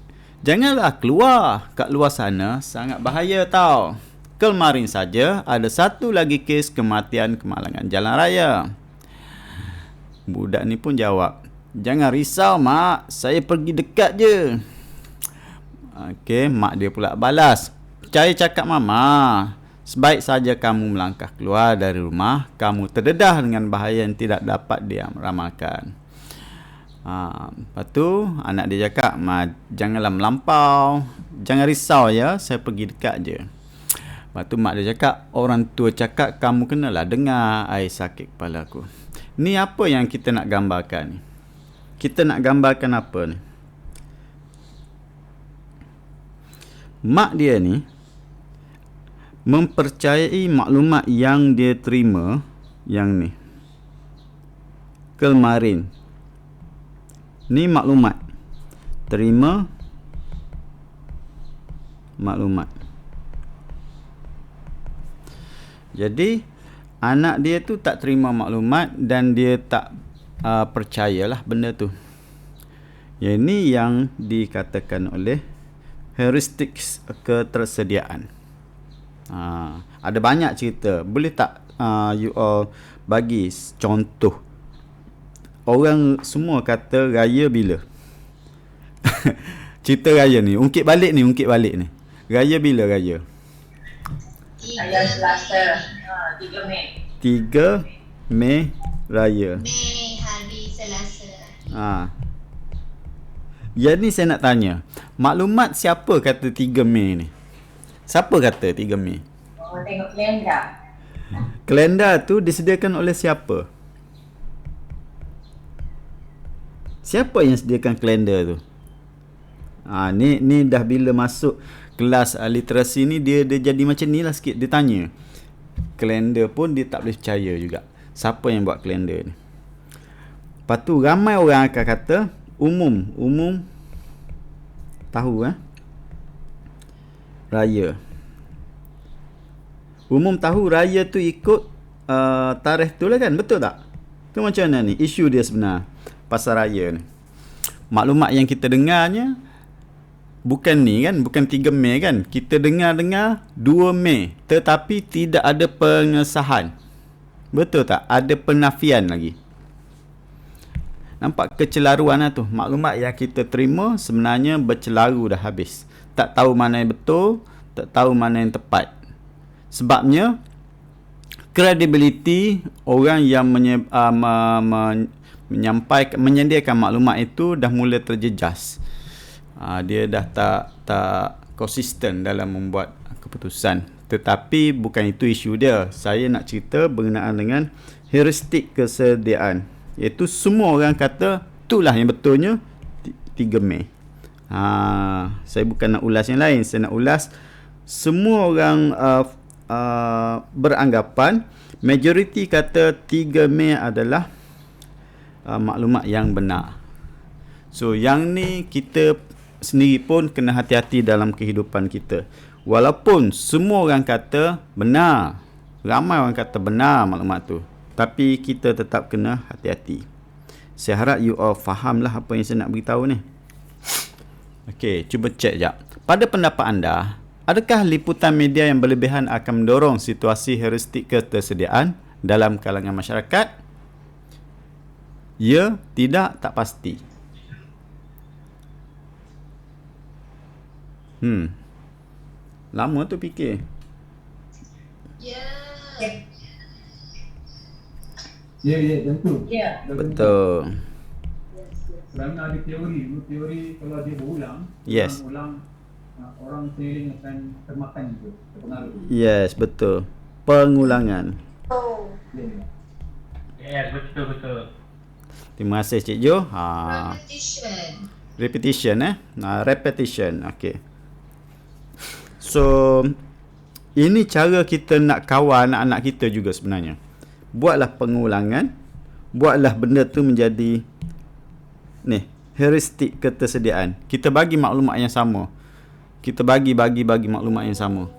janganlah keluar kat luar sana, sangat bahaya tau. Kemarin saja ada satu lagi kes kematian kemalangan jalan raya. Budak ni pun jawab, jangan risau mak, saya pergi dekat je. Okey, mak dia pula balas, percaya cakap mama. Sebaik saja kamu melangkah keluar dari rumah, kamu terdedah dengan bahaya yang tidak dapat diramalkan. Lepas tu anak dia cakap, janganlah melampau, jangan risau ya, saya pergi dekat je. Lepas tu mak dia cakap, orang tua cakap kamu kenalah dengar, ai sakit kepala aku. Ni apa yang kita nak gambarkan ni? Kita nak gambarkan apa ni? Mak dia ni mempercayai maklumat yang dia terima yang ni. Kemarin. Ni maklumat. Terima maklumat. Jadi anak dia tu tak terima maklumat dan dia tak percayalah benda tu. Yang ni yang dikatakan oleh heuristik ketersediaan. Ada banyak cerita. Boleh tak you all bagi contoh orang semua kata raya bila? Cerita raya ni, ungkit balik ni. Raya bila raya? Ayah Selasa. 3 Mei. 3 Mei raya. Mei hari Selasa. Yang ni saya nak tanya. Maklumat siapa kata 3 Mei ni? Siapa kata 3 Mei? Oh, tengok kalender. Kalender tu disediakan oleh siapa? Siapa yang sediakan kalender tu? Ni dah bila masuk kelas literasi ni dia jadi macam ni lah sikit. Dia tanya. Kalender pun dia tak boleh percaya juga. Siapa yang buat kalender ni? Lepas tu ramai orang akan kata umum tahu raya. Umum tahu raya tu ikut tarikh tu lah kan, betul tak? Ke macam mana ni isu dia sebenar pasal raya ni? Maklumat yang kita dengarnya bukan ni kan, bukan 3 Mei kan. Kita dengar 2 Mei tetapi tidak ada pengesahan. Betul tak? Ada penafian lagi. Nampak kecelaruan lah tu. Maklumat yang kita terima sebenarnya bercelaru dah habis. Tak tahu mana yang betul, tak tahu mana yang tepat. Sebabnya kredibiliti orang yang menyediakan maklumat itu dah mula terjejas. Dia dah tak konsisten dalam membuat keputusan. Tetapi bukan itu isu dia. Saya nak cerita berkenaan dengan heuristik kesediaan. Iaitu semua orang kata itulah yang betulnya 3 Mei. Saya bukan nak ulas yang lain. Saya nak ulas semua orang beranggapan majoriti kata 3 Mei adalah maklumat yang benar. So yang ni kita sendiri pun kena hati-hati dalam kehidupan kita. Walaupun semua orang kata benar, ramai orang kata benar maklumat tu, tapi kita tetap kena hati-hati. Saya harap you all faham lah apa yang saya nak beritahu ni. Okey, cuba cek jap. Pada pendapat anda, adakah liputan media yang berlebihan akan mendorong situasi heuristik ketersediaan dalam kalangan masyarakat? Ya, tidak, tak pasti. Lama tu fikir. Ya. Ya, tentu. Ya. Betul. Kerana ada teori kalau dia berulang, Yes. orang seiring akan termakan juga, terpengaruh. Yes, betul. Pengulangan. Yes, betul. Terima kasih Cik Jo. Repetition. Repetition repetition. Okey. So ini cara kita nak kawal anak-anak kita juga sebenarnya. Buatlah pengulangan, buatlah benda tu menjadi heuristik ketersediaan. Kita bagi maklumat yang sama. Kita bagi maklumat yang sama.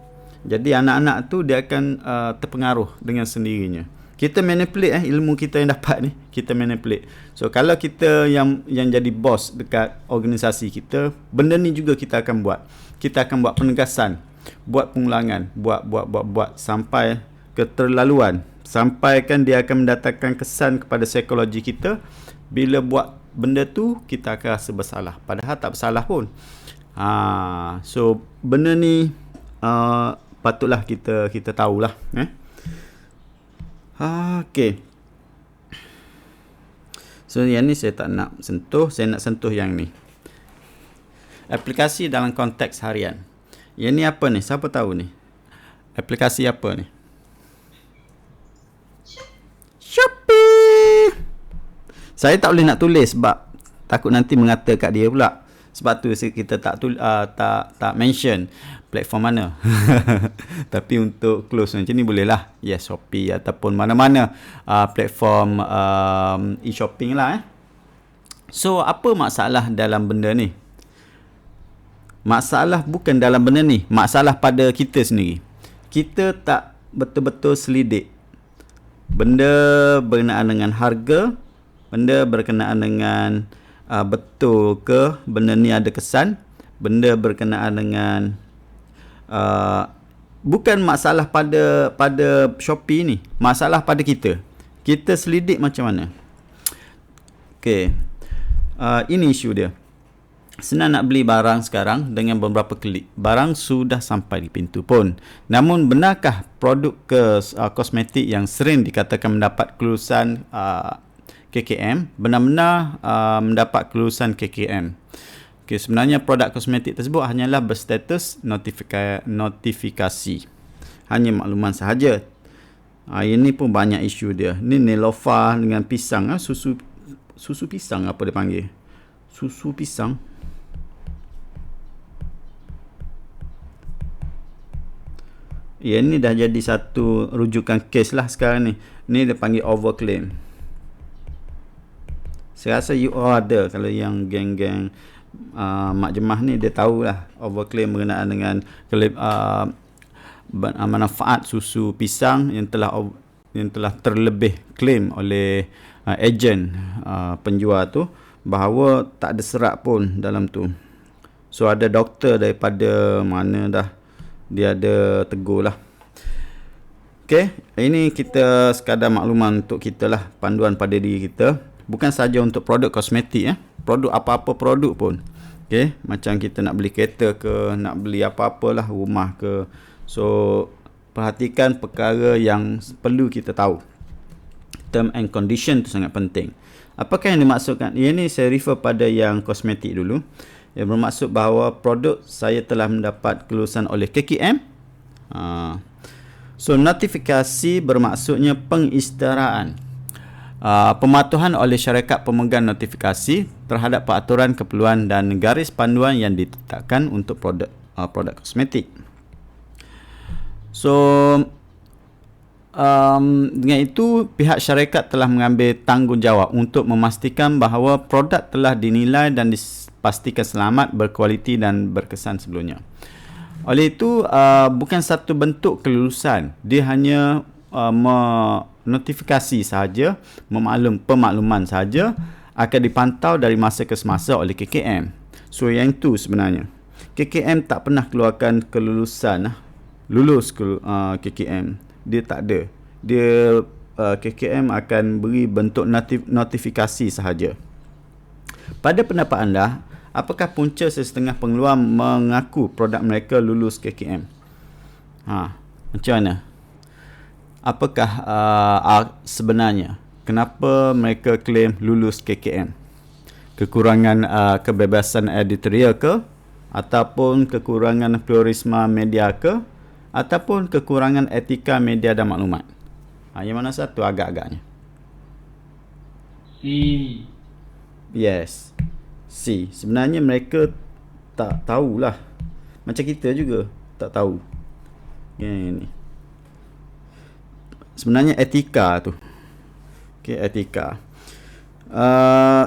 Jadi anak-anak tu dia akan terpengaruh dengan sendirinya. Kita manipulate ilmu kita yang dapat ni, kita manipulate. So kalau kita yang jadi bos dekat organisasi kita, benda ni juga kita akan buat. Kita akan buat penegasan, buat pengulangan, buat sampai keterlaluan. Sampai kan dia akan mendatangkan kesan kepada psikologi kita. Bila buat benda tu, kita akan rasa bersalah. Padahal tak bersalah pun. So benda ni patutlah kita tahulah. Okey. So yang ni saya tak nak sentuh. Saya nak sentuh yang ni. Aplikasi dalam konteks harian. Yang ni apa ni? Siapa tahu ni? Aplikasi apa ni? Shopee. Saya tak boleh nak tulis sebab takut nanti mengata kat dia pula. Sebab tu kita tak mention platform mana. Tapi untuk close macam ni boleh lah. Yes, Shopee ataupun mana-mana platform e-shopping lah. So apa masalah dalam benda ni? Masalah bukan dalam benda ni. Masalah pada kita sendiri. Kita tak betul-betul selidik. Benda berkenaan dengan harga. Benda berkenaan dengan betul ke benda ni ada kesan. Benda berkenaan dengan bukan masalah pada Shopee ni. Masalah pada kita. Kita selidik macam mana? Okey. Ini isu dia. Senang nak beli barang sekarang dengan beberapa klik. Barang sudah sampai di pintu pun. Namun benarkah produk kosmetik yang sering dikatakan mendapat kelulusan KKM benar-benar mendapat kelulusan KKM? Okay, sebenarnya produk kosmetik tersebut hanyalah berstatus notifikasi. Hanya makluman sahaja. Ini pun banyak isu dia. Ni Nelofa dengan pisang. Susu pisang apa dia panggil? Susu pisang. Ya, ni dah jadi satu rujukan kes lah sekarang ni. Ni dia panggil overclaim. Saya rasa you all ada. Kalau yang geng-geng mak jemah ni, dia tahulah overclaim berkenaan dengan manfaat susu pisang yang telah terlebih claim oleh ejen penjual tu, bahawa tak ada serat pun dalam tu. So ada doktor daripada mana dah dia ada tegur lah. Okay, ini kita sekadar makluman untuk kita lah, panduan pada diri kita. Bukan saja untuk produk kosmetik, produk apa-apa produk pun. Okay, macam kita nak beli kereta ke, nak beli apa-apalah, rumah ke. So perhatikan perkara yang perlu kita tahu. Term and condition tu sangat penting. Apakah yang dimaksudkan? Ini saya refer pada yang kosmetik dulu. Yang bermaksud bahawa produk saya telah mendapat kelulusan oleh KKM. So notifikasi bermaksudnya pengisytiharaan, pematuhan oleh syarikat pemegang notifikasi terhadap peraturan keperluan dan garis panduan yang ditetapkan untuk produk kosmetik. So dengan itu pihak syarikat telah mengambil tanggungjawab untuk memastikan bahawa produk telah dinilai dan dipastikan selamat, berkualiti dan berkesan sebelumnya. Oleh itu bukan satu bentuk kelulusan, dia hanya notifikasi sahaja, pemakluman sahaja, akan dipantau dari masa ke semasa oleh KKM. So yang itu sebenarnya KKM tak pernah keluarkan kelulusan lulus KKM. Dia tak ada. Dia KKM akan beri bentuk notifikasi sahaja. Pada pendapat anda, apakah punca sesetengah pengeluar mengaku produk mereka lulus KKM? Macam mana? Apakah sebenarnya kenapa mereka claim lulus KKM? Kekurangan kebebasan editorial ke? Ataupun kekurangan pluralisme media ke? Ataupun kekurangan etika media dan maklumat? Yang mana satu agak-agaknya? Yes, C. Sebenarnya mereka tak tahulah. Macam kita juga tak tahu. Ini sebenarnya etika tu. Okay, etika.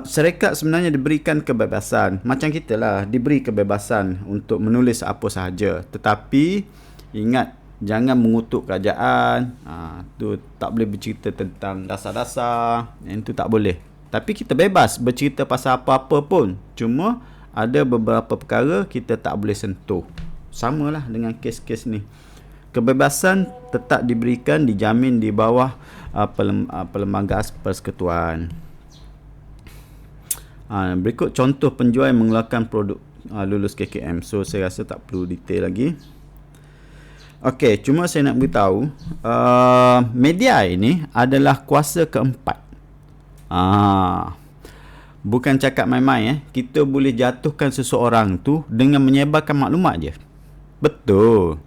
Syarikat sebenarnya diberikan kebebasan. Macam kita lah, diberi kebebasan untuk menulis apa sahaja. Tetapi ingat, jangan mengutuk kerajaan. Tu tak boleh bercerita tentang dasar-dasar. Yang tu tak boleh. Tapi kita bebas bercerita pasal apa-apa pun. Cuma ada beberapa perkara kita tak boleh sentuh. Samalah dengan kes-kes ni. Kebebasan tetap diberikan, dijamin di bawah perlembagaan persekutuan. Berikut contoh penjual yang mengeluarkan produk lulus KKM. So saya rasa tak perlu detail lagi. Okey, cuma saya nak beritahu media ini adalah kuasa keempat. Bukan cakap main-main. Kita boleh jatuhkan seseorang tu dengan menyebarkan maklumat je. Betul.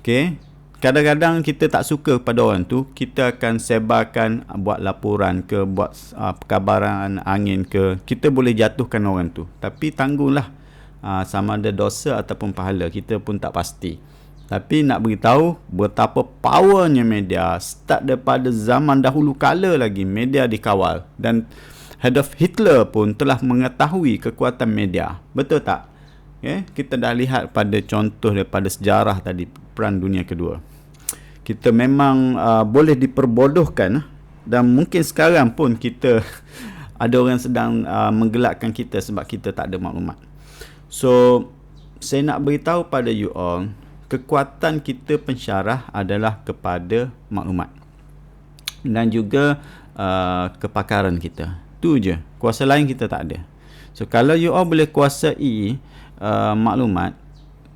Okey, kadang-kadang kita tak suka pada orang tu, kita akan sebarkan, buat laporan ke, buat perkabaran angin ke. Kita boleh jatuhkan orang tu, tapi tanggunglah sama ada dosa ataupun pahala, kita pun tak pasti. Tapi nak beritahu betapa powernya media. Start daripada zaman dahulu kala lagi media dikawal. Dan Adolf Hitler pun telah mengetahui kekuatan media. Betul tak? Okay? Kita dah lihat pada contoh daripada sejarah tadi, Perang Dunia Kedua. Kita memang boleh diperbodohkan. Dan mungkin sekarang pun kita ada orang sedang menggelakkan kita sebab kita tak ada maklumat. So saya nak beritahu pada you all, kekuatan kita pensyarah adalah kepada maklumat dan juga kepakaran kita. Itu je. Kuasa lain kita tak ada. So kalau you all boleh kuasai maklumat,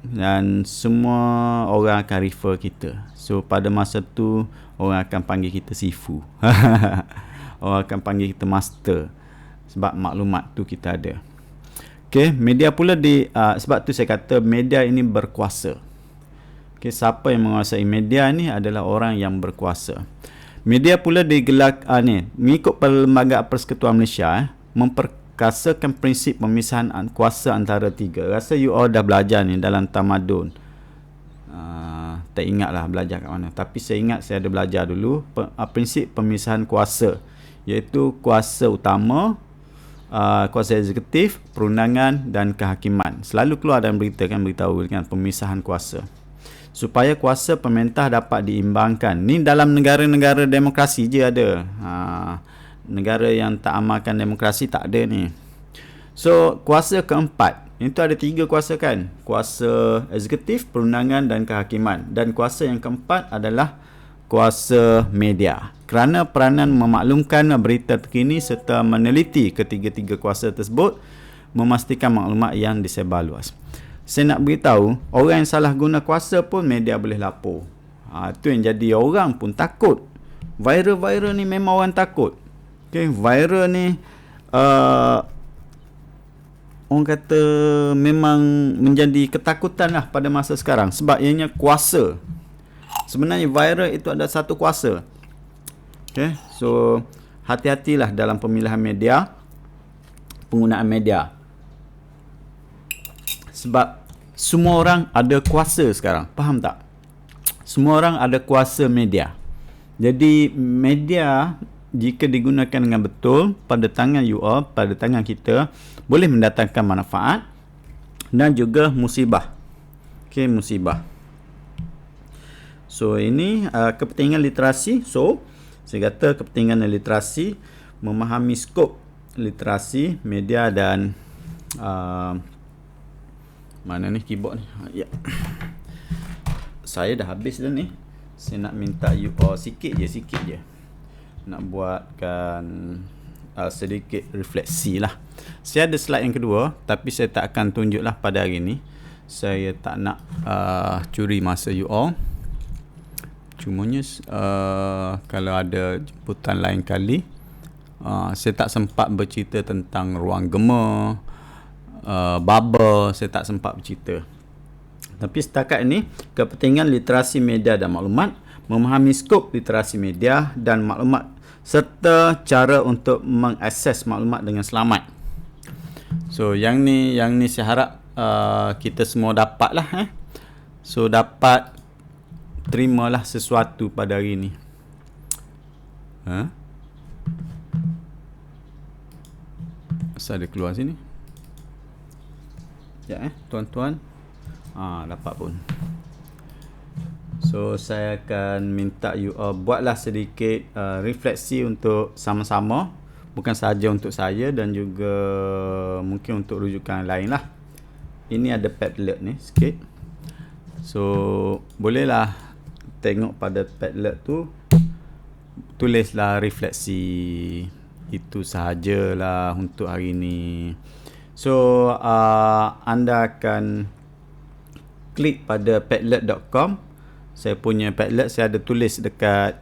dan semua orang akan refer kita. So pada masa tu orang akan panggil kita Sifu. Orang akan panggil kita Master, sebab maklumat tu kita ada. Okay, media pula sebab tu saya kata media ini berkuasa. Okay, siapa yang menguasai media ni adalah orang yang berkuasa. Media pula digelar mengikut Perlembagaan Persekutuan Malaysia memperkasakan prinsip pemisahan kuasa antara tiga. Rasa you all dah belajar ni dalam tamadun. Tak ingat lah belajar kat mana, tapi saya ingat saya ada belajar dulu prinsip pemisahan kuasa, iaitu kuasa utama, kuasa eksekutif, perundangan dan kehakiman. Selalu keluar dan beritahu dengan pemisahan kuasa supaya kuasa pemerintah dapat diimbangkan. Ni dalam negara-negara demokrasi je ada. Negara yang tak amalkan demokrasi tak ada ni. So kuasa keempat, itu ada 3 kuasa kan? Kuasa eksekutif, perundangan dan kehakiman. Dan kuasa yang keempat adalah kuasa media. Kerana peranan memaklumkan berita terkini serta meneliti ketiga-tiga kuasa tersebut, memastikan maklumat yang disebar luas. Saya nak beritahu, orang yang salah guna kuasa pun media boleh lapor. Itu yang jadi orang pun takut. Viral-viral ni memang orang takut. Okay, viral ni orang kata memang menjadi ketakutan lah pada masa sekarang, sebab ianya kuasa. Sebenarnya viral itu ada satu kuasa. Okay, so hati-hatilah dalam pemilihan media, penggunaan media, sebab semua orang ada kuasa sekarang. Faham tak? Semua orang ada kuasa media. Jadi media jika digunakan dengan betul pada tangan you all, pada tangan kita, boleh mendatangkan manfaat dan juga musibah. Okay, musibah. So ini kepentingan literasi. So saya kata kepentingan literasi, memahami skop literasi media dan mana ni keyboard ni? Ya. Saya dah habis dah ni. Saya nak minta you all sikit je. Nak buatkan sedikit refleksi lah. Saya ada slide yang kedua, tapi saya tak akan tunjuk lah pada hari ni. Saya tak nak curi masa you all. Cumanya kalau ada jemputan lain kali, saya tak sempat bercerita tentang ruang gema, bubble, saya tak sempat bercerita. Tapi setakat ini, kepentingan literasi media dan maklumat, memahami skop literasi media dan maklumat serta cara untuk mengakses maklumat dengan selamat. So yang ni saya harap kita semua dapat lah. So dapat terimalah sesuatu pada hari ni. Asal dia keluar sini. Ya tuan-tuan. Dapat pun. So saya akan minta you buatlah sedikit refleksi untuk sama-sama, bukan sahaja untuk saya dan juga mungkin untuk rujukan lain lah. Ini ada Padlet ni sikit. So bolehlah tengok pada Padlet tu, tulislah refleksi itu sahajalah untuk hari ni. So anda akan klik pada padlet.com. Saya punya Padlet, saya ada tulis dekat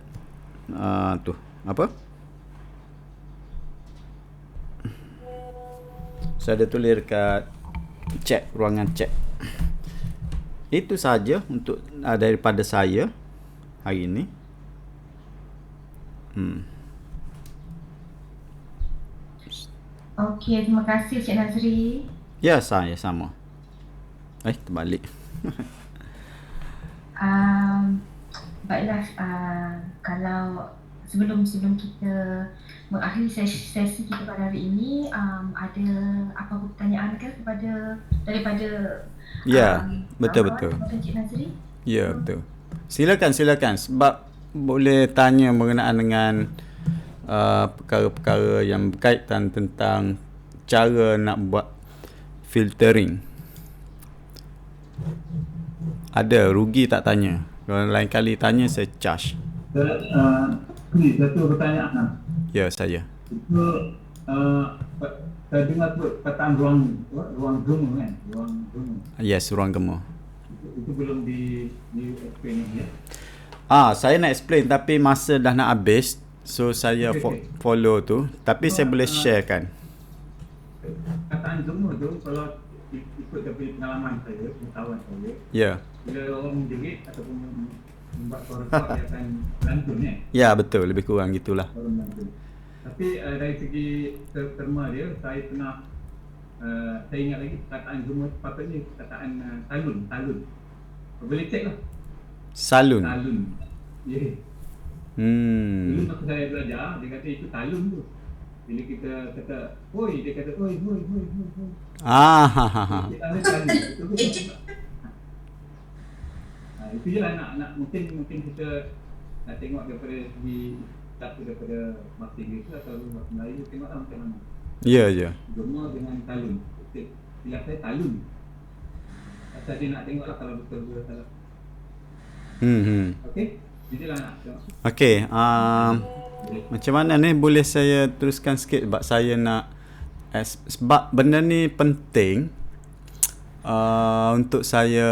tu apa? Saya ada tulis dekat chat, ruangan chat. Itu saja untuk daripada saya hari ini. Okey, terima kasih Cik Nazri. Ya, saya sama. Terbalik. Baiklah, kalau sebelum kita mengakhiri sesi kita pada hari ini, ada apa pertanyaan ke daripada betul. kepada Cik Nazri? Ya, betul. Silakan sebab boleh tanya berkenaan dengan perkara-perkara yang berkaitan tentang cara nak buat filtering. Ada rugi tak tanya. Kalau lain kali tanya saya charge. Satu pertanyaan. Ya, saya. Itu Terdengar tu perkataan ruang gemuk kan, ruang gemuk. Yes, ruang gemuk. Itu belum di explain lagi ya. Saya nak explain tapi masa dah nak habis. So saya Okay. follow tu. Tapi saya boleh share kan. Perkataan gemuk tu kalau ikut daripada pengalaman saya, pengetahuan saya, Ya. bila orang menjerit ataupun membuat suara kuat dia akan lantun kan. Ya, betul, lebih kurang gitulah. Orang lantun. Tapi dari segi terma dia, saya pernah saya ingat lagi perkataan gemuk sepatutnya perkataan talun. Boleh cek lah. Salun. Talun. Ya. Dulu Hmm. masa saya belajar, dia kata itu talun tu. Bila kita kata, hoi, dia kata, hoi. Dia talun. Itu betul. Itu je lah nak mungkin kita nak tengok daripada segi satu daripada bahasa Inggeris atau bahasa Melayu, tengoklah macam mana. Ya je. Gemma dengan talun. Bila saya talun. Asal dia nak tengoklah kalau betul ke salah. Okey? Jadi lah nak tengok. Okey, macam mana ni boleh saya teruskan sikit sebab saya nak sebab benda ni penting untuk saya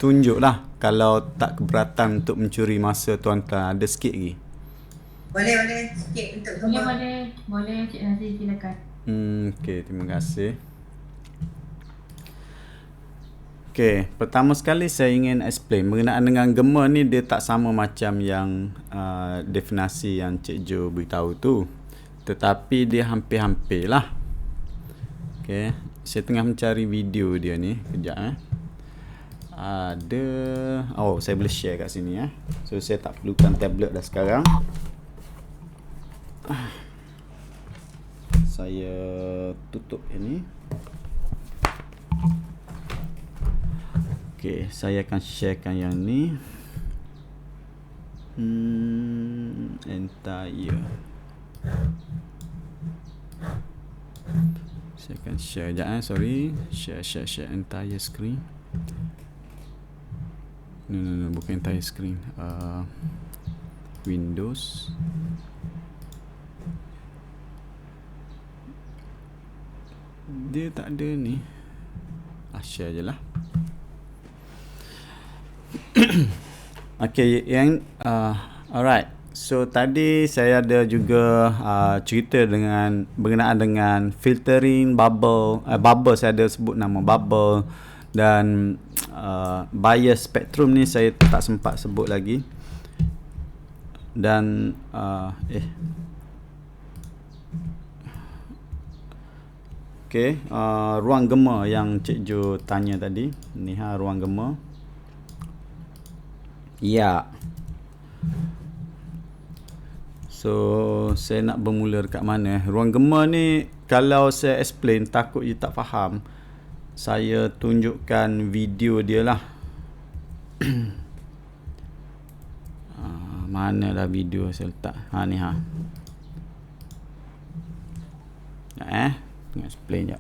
tunjuklah kalau tak keberatan untuk mencuri masa tuan-tuan. Ada sikit lagi. Boleh sikit untuk gemuk. Boleh Cik Nazir, silakan. Okey, terima kasih. Okey, pertama sekali saya ingin explain berkenaan dengan gemma ni, dia tak sama macam yang definisi yang Cik Jo beritahu tu. Tetapi dia hampir-hampir lah. Okey, saya tengah mencari video dia ni. Kejap ada, saya boleh share kat sini So saya tak perlukan tablet dah sekarang. Saya tutup ini. Okey, saya akan sharekan yang ni. Entire. Saya akan share sekejap sorry. Share entire screen. No, bukan entire screen. Windows. Dia tak ada ni. Share je lah. Okay, yang alright. So tadi saya ada juga cerita dengan berkenaan dengan filtering bubble. Bubble saya ada sebut nama bubble, dan bias spektrum ni saya tak sempat sebut lagi. Dan okay, ruang gema yang Cik Jo tanya tadi. Ni ruang gema. Ya. So saya nak bermula dekat mana? Ruang gema ni kalau saya explain takut you tak faham. Saya tunjukkan video dia lah. Manalah video saya letak. Ni tengok explain jap.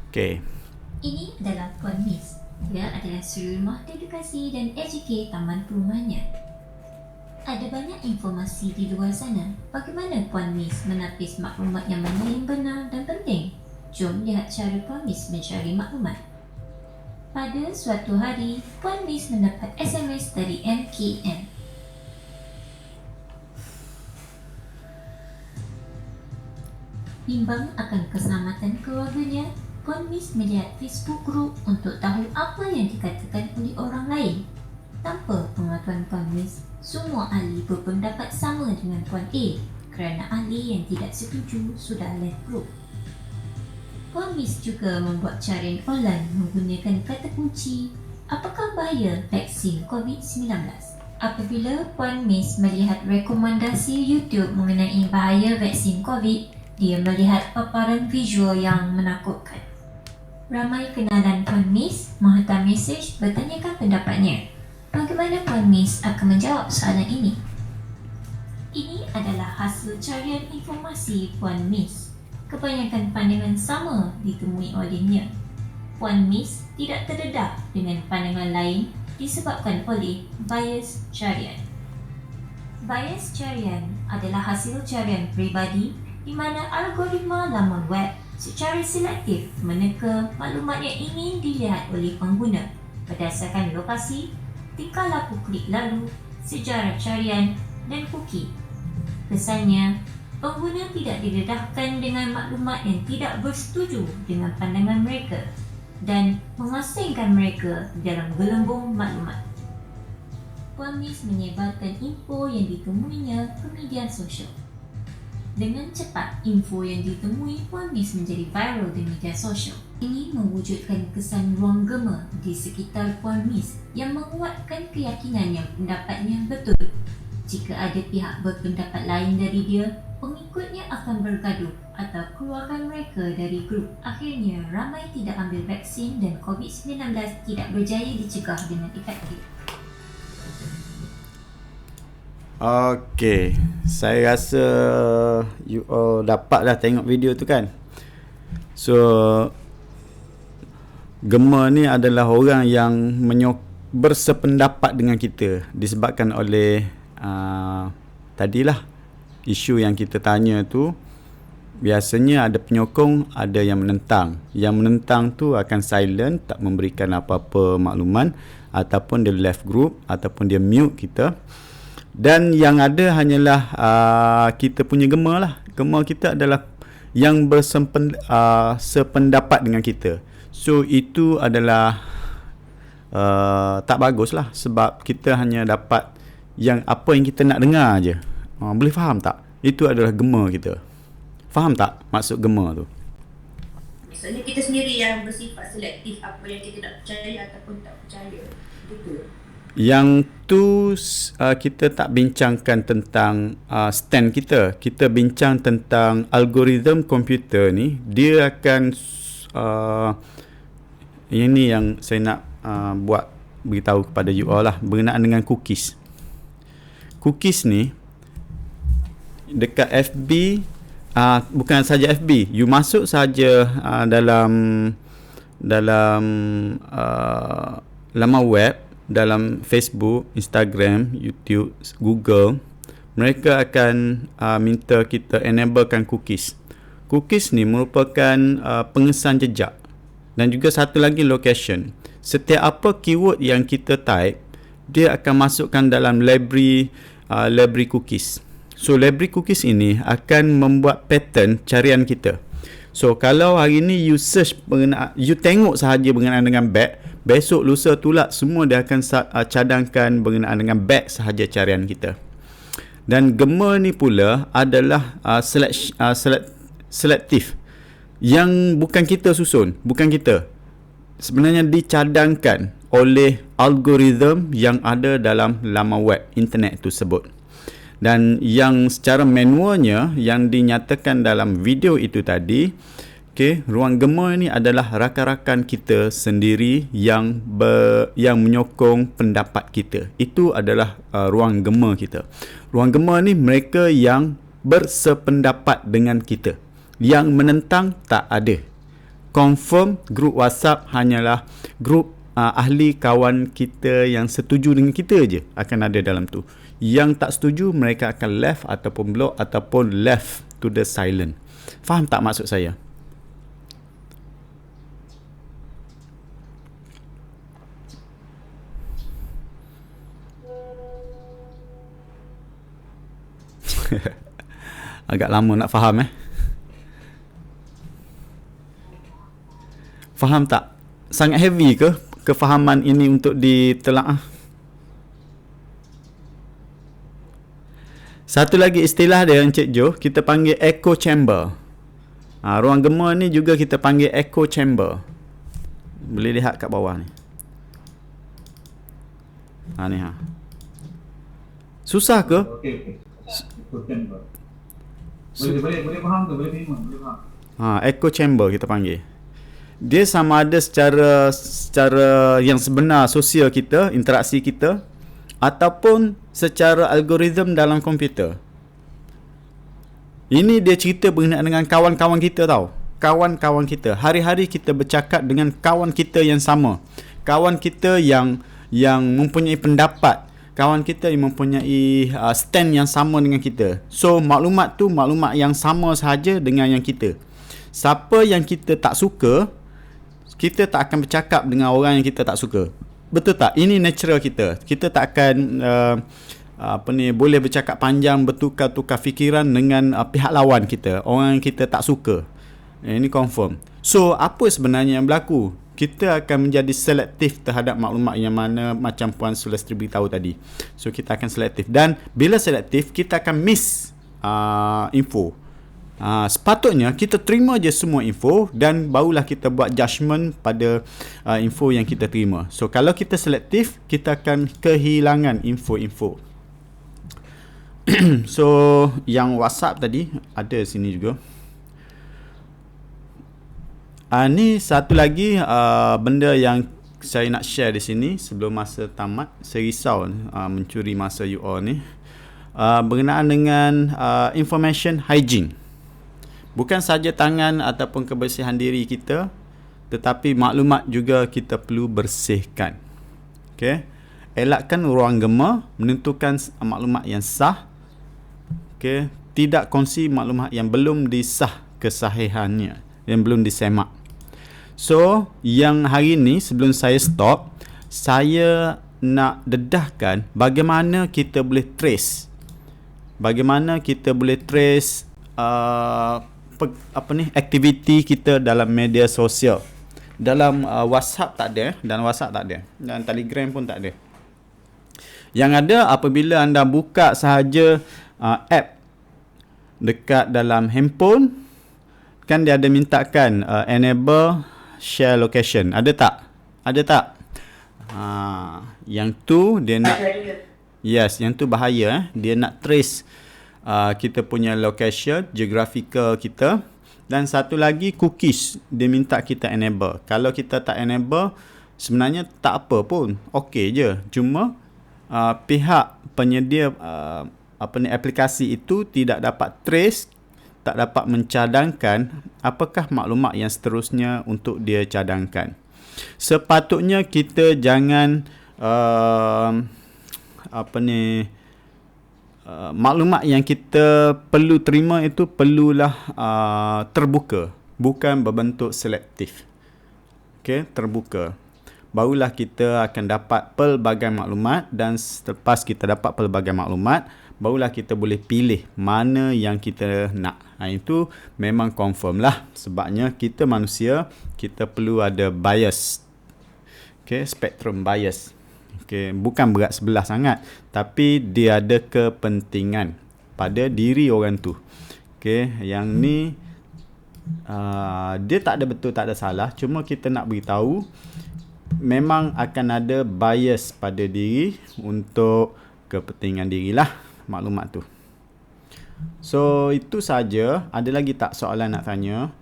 Okay. Ini adalah Puan Miss. Dia adalah suri rumah edukasi dan educate Taman Perumahannya. Ada banyak informasi di luar sana. Bagaimana Puan Miss menapis maklumat yang mana yang benar dan penting? Jom lihat cara Puan Miss mencari maklumat. Pada suatu hari, Puan Miss mendapat SMS dari MKM. Bimbang akan keselamatan keluarganya, Puan Miss melihat Facebook group untuk tahu apa yang dikatakan oleh orang lain. Tanpa pengetahuan Puan Miss, semua ahli berpendapat sama dengan Puan A kerana ahli yang tidak setuju sudah left group. Puan Miss juga membuat carian online menggunakan kata kunci apakah bahaya vaksin COVID-19. Apabila Puan Miss melihat rekomendasi YouTube mengenai bahaya vaksin COVID, dia melihat paparan visual yang menakutkan. Ramai kenalan Puan Miss menghantar mesej bertanyakan pendapatnya. Bagaimana Puan Miss akan menjawab soalan ini? Ini adalah hasil carian informasi Puan Miss. Kebanyakan pandangan sama ditemui olehnya. Puan Miss tidak terdedah dengan pandangan lain disebabkan oleh bias carian. Bias carian adalah hasil carian peribadi di mana algoritma laman web secara selektif meneka maklumat yang ingin dilihat oleh pengguna berdasarkan lokasi, tingkah laku klik lalu, sejarah carian dan cookie. Kesannya, pengguna tidak didedahkan dengan maklumat yang tidak bersetuju dengan pandangan mereka dan mengasingkan mereka dalam gelembung maklumat. Pengemis menyebarkan info yang ditemuinya ke media sosial. Dengan cepat, info yang ditemui pengemis menjadi viral di media sosial. Ini mewujudkan kesan ruang gema di sekitar pengemis yang menguatkan keyakinan yang pendapatnya betul. Jika ada pihak berpendapat lain dari dia, pengikutnya akan bergaduh atau keluarkan mereka dari grup. Akhirnya, ramai tidak ambil vaksin dan COVID-19 tidak berjaya dicegah dengan efektif. Okay, saya rasa you all dapat dah tengok video tu kan. So, gema ni adalah orang yang bersependapat dengan kita disebabkan oleh tadilah isu yang kita tanya tu. Biasanya ada penyokong, ada yang menentang. Yang menentang tu akan silent, tak memberikan apa-apa makluman, ataupun dia left group, ataupun dia mute kita. Dan yang ada hanyalah kita punya gema lah. Gema kita adalah yang sependapat dengan kita. So itu adalah tak bagus lah, sebab kita hanya dapat yang apa yang kita nak dengar je. Boleh faham tak? Itu adalah gema kita. Faham tak maksud gema tu? Maksudnya kita sendiri yang bersifat selektif apa yang kita nak percaya ataupun tak percaya. Betul. Yang tu kita tak bincangkan tentang stand kita. Kita bincang tentang algoritma komputer ni. Dia akan ini yang saya nak beritahu kepada you all lah, berkenaan dengan cookies. Cookies ni dekat FB, bukan saja FB, you masuk saja dalam laman web, dalam Facebook, Instagram, YouTube, Google, mereka akan minta kita enablekan cookies. Cookies ni merupakan pengesan jejak, dan juga satu lagi location. Setiap apa keyword yang kita type, dia akan masukkan dalam library cookies. So library cookies ini akan membuat pattern carian kita. So kalau hari ni you search you tengok sahaja berkenaan dengan bag, besok lusa tulak semua dia akan cadangkan berkenaan dengan bag sahaja carian kita. Dan gema ni pula adalah selektif, yang bukan kita susun, bukan kita. Sebenarnya dicadangkan oleh algoritma yang ada dalam laman web internet tersebut. Dan yang secara manualnya yang dinyatakan dalam video itu tadi, ruang gema ni adalah rakan-rakan kita sendiri yang menyokong pendapat kita. Itu adalah ruang gema kita. Ruang gema ni mereka yang bersependapat dengan kita. Yang menentang tak ada. Confirm grup WhatsApp hanyalah grup ahli kawan kita yang setuju dengan kita je akan ada dalam tu. Yang tak setuju mereka akan left ataupun block ataupun left to the silent. Faham tak maksud saya? Agak lama nak faham Faham tak? Sangat heavy ke kefahaman ini untuk ditelaah? Satu lagi istilah dia Encik Jo, kita panggil echo chamber. Ruang gema ni juga kita panggil echo chamber. Boleh lihat kat bawah ni. Ni Susah ke? Okey. Boleh faham ke? Boleh faham. Echo chamber kita panggil. Dia sama ada secara yang sebenar sosial kita, interaksi kita, ataupun secara algoritma dalam komputer. Ini dia cerita berkenaan dengan kawan-kawan kita tau. Kawan-kawan kita. Hari-hari kita bercakap dengan kawan kita yang sama. Kawan kita yang yang mempunyai pendapat, kawan kita yang mempunyai stand yang sama dengan kita. So maklumat tu maklumat yang sama sahaja dengan yang kita. Siapa yang kita tak suka, kita tak akan bercakap dengan orang yang kita tak suka. Betul tak? Ini natural kita. Kita tak akan boleh bercakap panjang, bertukar-tukar fikiran dengan pihak lawan kita, orang yang kita tak suka. Ini confirm. So apa sebenarnya yang berlaku? Kita akan menjadi selektif terhadap maklumat yang mana macam Puan Sulastri beritahu tadi. So kita akan selektif, dan bila selektif kita akan miss info. Sepatutnya kita terima je semua info dan barulah kita buat judgement pada info yang kita terima. So kalau kita selektif, kita akan kehilangan info-info. So yang WhatsApp tadi ada sini juga. Ni satu lagi benda yang saya nak share di sini sebelum masa tamat. Saya risau mencuri masa you all ni. Berkenaan dengan information hygiene. Bukan saja tangan ataupun kebersihan diri kita, tetapi maklumat juga kita perlu bersihkan. Okey. Elakkan ruang gema, menentukan maklumat yang sah. Okey, tidak kongsi maklumat yang belum disah kesahihannya, yang belum disemak. So, yang hari ni sebelum saya stop, saya nak dedahkan bagaimana kita boleh trace. Bagaimana kita boleh trace aktiviti kita dalam media sosial. Dalam WhatsApp tak ada, dan WhatsApp tak ada, dan Telegram pun tak ada. Yang ada apabila anda buka sahaja app dekat dalam handphone, kan dia ada mintakan enable share location. Ada tak? Ada tak? Yang tu dia nak, yes, yang tu bahaya. Dia nak trace kita punya location, geographical kita. Dan satu lagi cookies, dia minta kita enable. Kalau kita tak enable, sebenarnya tak apa pun, okey je. Cuma pihak penyedia aplikasi itu tidak dapat trace, tak dapat mencadangkan apakah maklumat yang seterusnya untuk dia cadangkan. Sepatutnya kita jangan maklumat yang kita perlu terima itu perlulah terbuka, bukan berbentuk selektif. Okey, terbuka. Barulah kita akan dapat pelbagai maklumat, dan selepas kita dapat pelbagai maklumat, barulah kita boleh pilih mana yang kita nak. Itu memang confirm lah, sebabnya kita manusia, kita perlu ada bias. Okey, spektrum bias. Okay, bukan berat sebelah sangat, tapi dia ada kepentingan pada diri orang tu. Okay, yang ni dia tak ada betul, tak ada salah. Cuma kita nak beritahu memang akan ada bias pada diri untuk kepentingan dirilah maklumat tu. So itu saja. Ada lagi tak soalan nak tanya?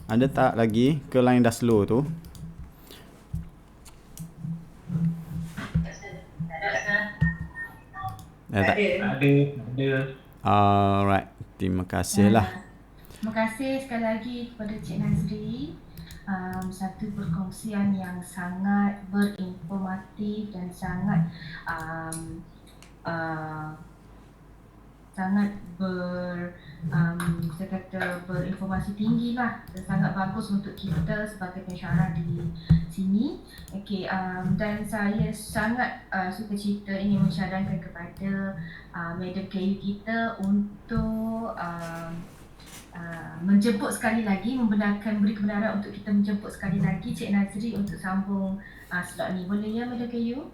Ada tak lagi? Ke line dah slow tu? Tak? Ada. Alright. Terima kasih lah. Terima kasih sekali lagi kepada Cik Nazri. Satu perkongsian yang sangat berinformatif dan sangat saya kata berinformasi tinggi lah, dan sangat bagus untuk kita sebagai pensyarah di sini. Okey, dan saya sangat suka cita ingin mencadangkan kepada Madam KU kita untuk menjemput sekali lagi, beri kebenaran untuk kita menjemput sekali lagi Cik Nazri untuk sambung slot ni. Boleh ya Madam KU?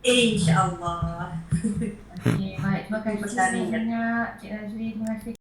InsyaAllah. Okey, baik. Terima kasih banyak Cik Nazri. Terima kasih.